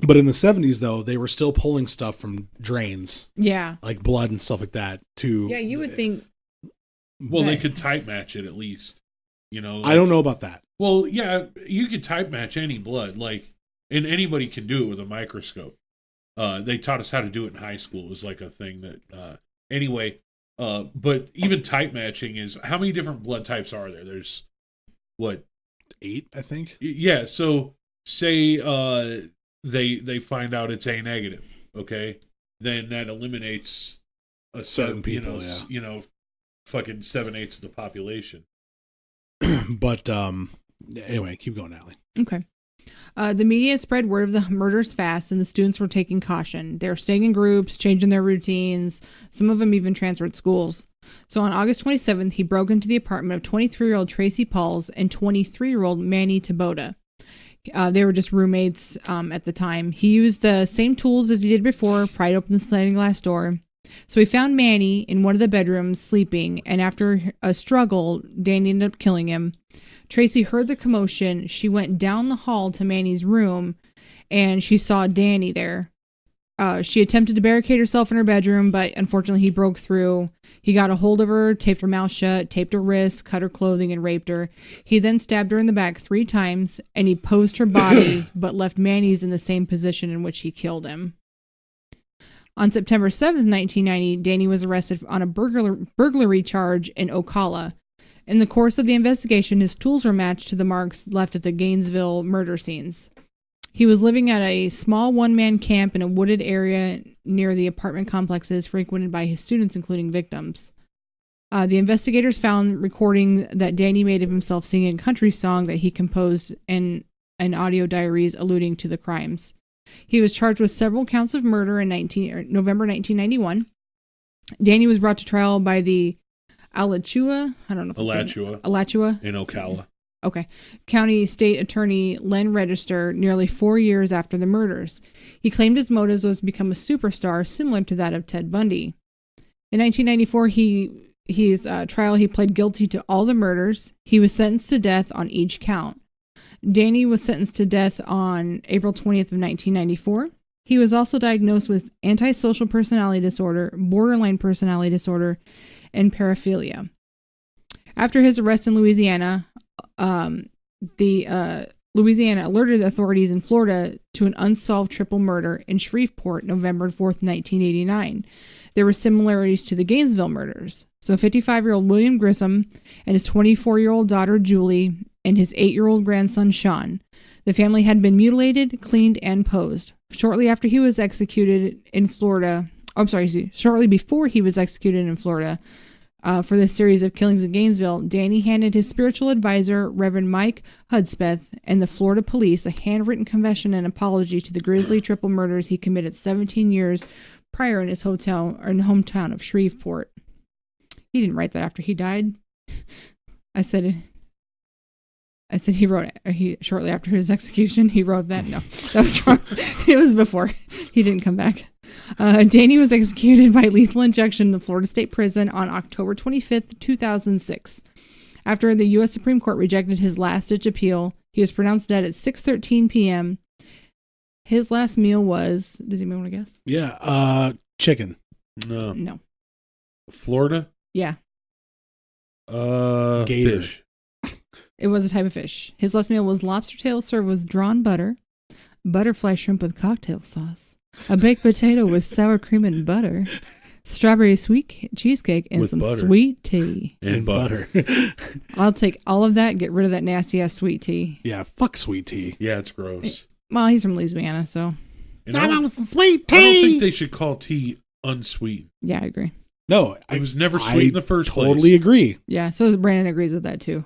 But in the 70s, though, they were still pulling stuff from drains. Yeah. Like blood and stuff like that. Yeah, you would think. Well, they could type match it at least. You know, I don't know about that. Well, yeah, you could type match any blood, and anybody can do it with a microscope. They taught us how to do it in high school. It was like a thing that, anyway. But even type matching is, how many different blood types are there? There's, 8, I think. Yeah. So say they find out it's A negative. Okay, then that eliminates a certain people. Fucking 7/8 of the population. But anyway, keep going, Allie. Okay. The media spread word of the murders fast, and the students were taking caution. They were staying in groups, changing their routines. Some of them even transferred schools. So on August 27th, he broke into the apartment of 23-year-old Tracy Pauls and 23-year-old Manny Taboda. They were just roommates at the time. He used the same tools as he did before, pried open the sliding glass door. So he found Manny in one of the bedrooms sleeping, and after a struggle, Danny ended up killing him. Tracy heard the commotion. She went down the hall to Manny's room, and she saw Danny there. She attempted to barricade herself in her bedroom, but unfortunately he broke through. He got a hold of her, taped her mouth shut, taped her wrists, cut her clothing, and raped her. He then stabbed her in the back 3 times, and he posed her body, but left Manny's in the same position in which he killed him. On September 7th, 1990, Danny was arrested on a burglary charge in Ocala. In the course of the investigation, his tools were matched to the marks left at the Gainesville murder scenes. He was living at a small one-man camp in a wooded area near the apartment complexes frequented by his students, including victims. The investigators found recording that Danny made of himself singing a country song that he composed in audio diaries alluding to the crimes. He was charged with several counts of murder in November 1991. Danny was brought to trial by the Alachua in Ocala. Okay. County State Attorney Len Register nearly 4 years after the murders. He claimed his motives was to become a superstar similar to that of Ted Bundy. In 1994, his trial, he pled guilty to all the murders. He was sentenced to death on each count. Danny was sentenced to death on April 20th of 1994. He was also diagnosed with antisocial personality disorder, borderline personality disorder, and paraphilia. After his arrest in Louisiana, Louisiana alerted authorities in Florida to an unsolved triple murder in Shreveport, November 4th, 1989. There were similarities to the Gainesville murders. So 55-year-old William Grissom and his 24-year-old daughter Julie and his 8-year-old grandson Sean. The family had been mutilated, cleaned, and posed. Shortly before he was executed in Florida, for this series of killings in Gainesville, Danny handed his spiritual advisor, Reverend Mike Hudspeth, and the Florida police a handwritten confession and apology to the grisly triple murders he committed 17 years prior in his hometown of Shreveport. He didn't write that after he died. I said he wrote it. Shortly after his execution, he wrote that. No, that was wrong. It was before. He didn't come back. Danny was executed by lethal injection in the Florida State Prison on October 25th, 2006. After the U.S. Supreme Court rejected his last-ditch appeal, he was pronounced dead at 6:13 p.m. His last meal was... Does anyone want to guess? Yeah, chicken. No. Florida? Yeah. Gator. Fish. It was a type of fish. His last meal was lobster tail served with drawn butter, butterfly shrimp with cocktail sauce, a baked potato with sour cream and butter, strawberry sweet cheesecake, and with some butter. sweet tea. And butter. I'll take all of that and get rid of that nasty-ass sweet tea. Yeah, fuck sweet tea. Yeah, it's gross. Well, he's from Louisiana, so... And I don't sweet tea! I don't think they should call tea unsweet. Yeah, I agree. No, It was never sweet in the first place. Totally agree. Yeah, so Brandon agrees with that, too.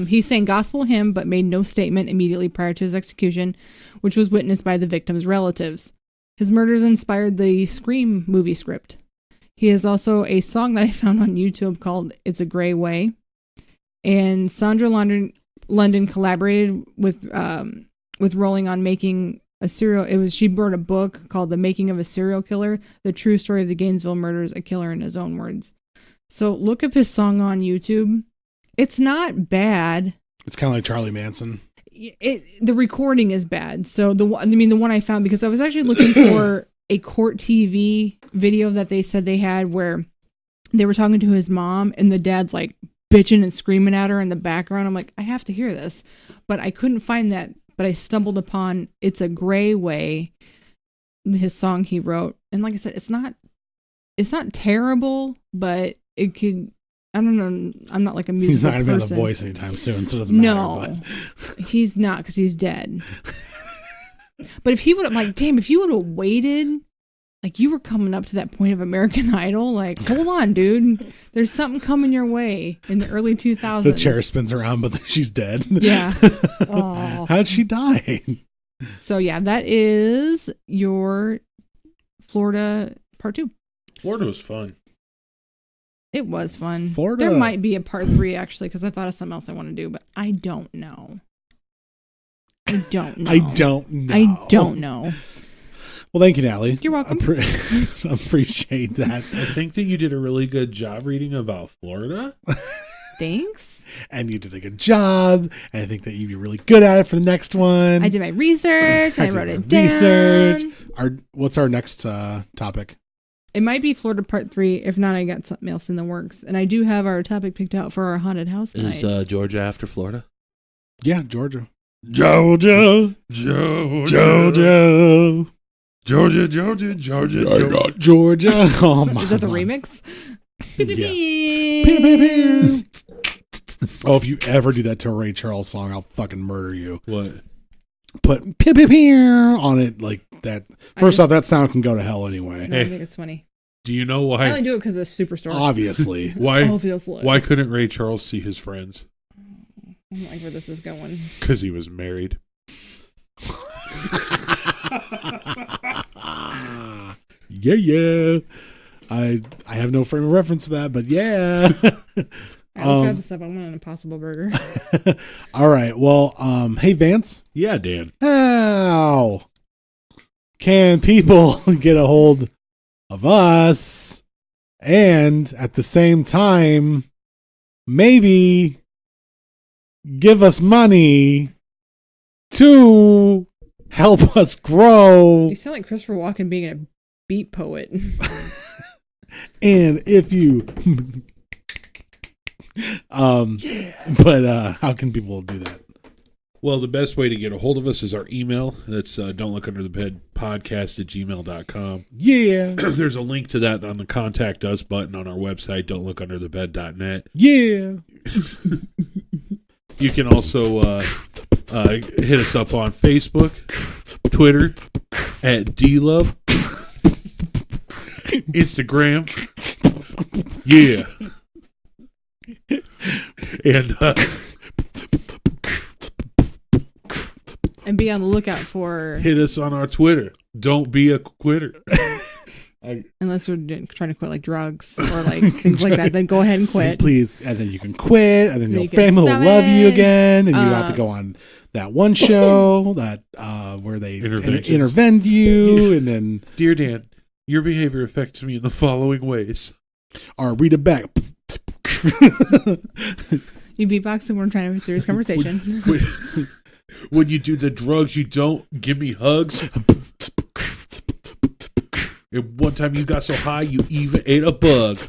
He sang gospel hymn, but made no statement immediately prior to his execution, which was witnessed by the victim's relatives. His murders inspired the Scream movie script. He has also a song that I found on YouTube called It's a Gray Way. And Sandra London collaborated with Rowling on making a serial... She wrote a book called The Making of a Serial Killer, The True Story of the Gainesville Murders, a Killer in His Own Words. So look up his song on YouTube. It's not bad. It's kind of like Charlie Manson. The recording is bad. So the one I found, because I was actually looking for a court TV video that they said they had where they were talking to his mom and the dad's like bitching and screaming at her in the background. I'm like, I have to hear this, but I couldn't find that. But I stumbled upon It's a Gray Way, his song he wrote. And like I said, it's not terrible, but it could... I don't know. I'm not like a musical He's not going to be on The person. Voice anytime soon, so it doesn't matter. No, he's not, because he's dead. But if he would have, like, damn, if you would have waited, like, you were coming up to that point of American Idol, like, hold on, dude. There's something coming your way in the early 2000s. The chair spins around, but she's dead. Yeah. Oh. How'd she die? So, yeah, that is your Florida part 2. Florida was fun. It was fun. Florida. There might be a part 3, actually, because I thought of something else I want to do, but I don't know. I don't know. Well, thank you, Natalie. You're welcome. Appreciate that. I think that you did a really good job reading about Florida. Thanks. And you did a good job. And I think that you'd be really good at it for the next one. I did my research. I wrote it down. Research. What's our next topic? It might be Florida part 3. If not, I got something else in the works. And I do have our topic picked out for our haunted house night. Is Georgia after Florida? Yeah, Georgia. Georgia. Georgia. I got Georgia. Oh my! Is that the remix? Oh, if you ever do that to a Ray Charles song, I'll fucking murder you. What? Put pew pew pew on it like that. First off, that sound can go to hell anyway. No, I think it's funny. Do you know I why? only do it because of Superstore. Obviously. Why couldn't Ray Charles see his friends? I don't like where this is going. Because he was married. Yeah. I have no frame of reference for that, but yeah. All right, let's grab this up. I want an Impossible Burger. All right. Well, hey Vance. Yeah, Dan. How can people get a hold of us and at the same time maybe give us money to help us grow? You sound like Christopher Walken being a beat poet. And if you but how can people do that? Well, the best way to get a hold of us is our email. That's don't look under the bed podcast@gmail.com. Yeah. There's a link to that on the contact us button on our website, don'tlookunderthebed.net. Yeah. You can also hit us up on Facebook, Twitter @DLove, Instagram. Yeah. And And be on the lookout for... hit us on our Twitter. Don't be a quitter. Unless we're trying to quit like drugs or like things like that, then go ahead and quit. Please. And then you can quit, and then your you can family will stop love you it. again, and you have to go on that one show that where they intervene you, and then... Dear Dan, your behavior affects me in the following ways. Or read it back. You beatbox and we're trying to have a serious conversation. When you do the drugs, you don't give me hugs. And one time you got so high, you even ate a bug.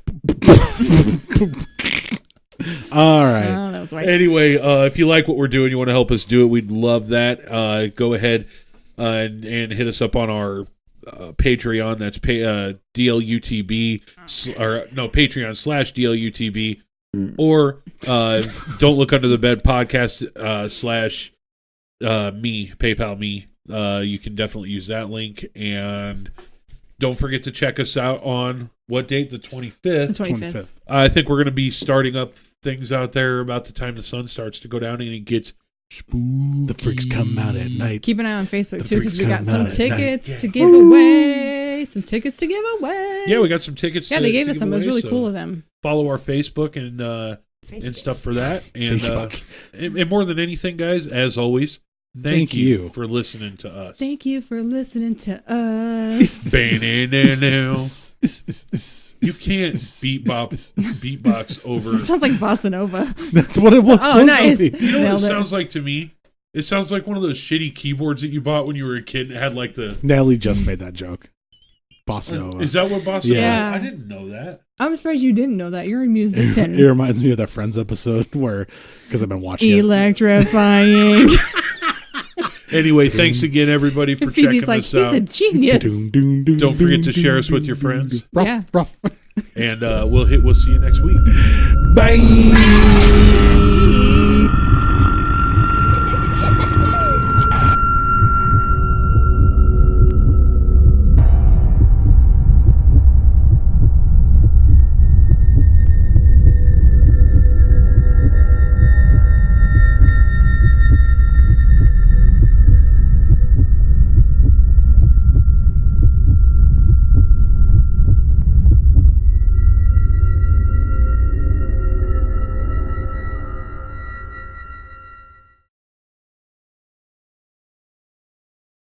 All right. Oh, that was right. Anyway, if you like what we're doing, you want to help us do it, we'd love that. Go ahead and hit us up on our Patreon. That's DLUTB, Patreon/DLUTB, or Don't Look Under the Bed podcast / me, PayPal me. You can definitely use that link. And don't forget to check us out on what date? The 25th. The 25th. I think we're going to be starting up things out there about the time the sun starts to go down and it gets spooky. The freaks come out at night. Keep an eye on Facebook The too, because we got freaks come some out at tickets night. to give away. Some tickets to give away. Yeah, we got some tickets. Yeah, they gave us some. It was really so cool of them. Follow our Facebook and stuff for that. And, and more than anything, guys, as always, thank you for listening to us. Thank you for listening to us. You can't beatbox over. It sounds like bossa nova. That's what it was. Oh, nice. You know what it Nailed it. sounds like to me? It sounds like one of those shitty keyboards that you bought when you were a kid and had like the... Natalie just made that joke. Bossa Nova. Is that what bossa Yeah. Nova? I didn't know that. I'm surprised you didn't know that. You're a musician. It reminds me of that Friends episode where, because I've been watching it. Electrifying. Anyway, thanks again, everybody, for checking Phoebe's like, us he's out. a genius. Don't forget to share us with your friends. Yeah. Rough. And we'll see you next week. Bye.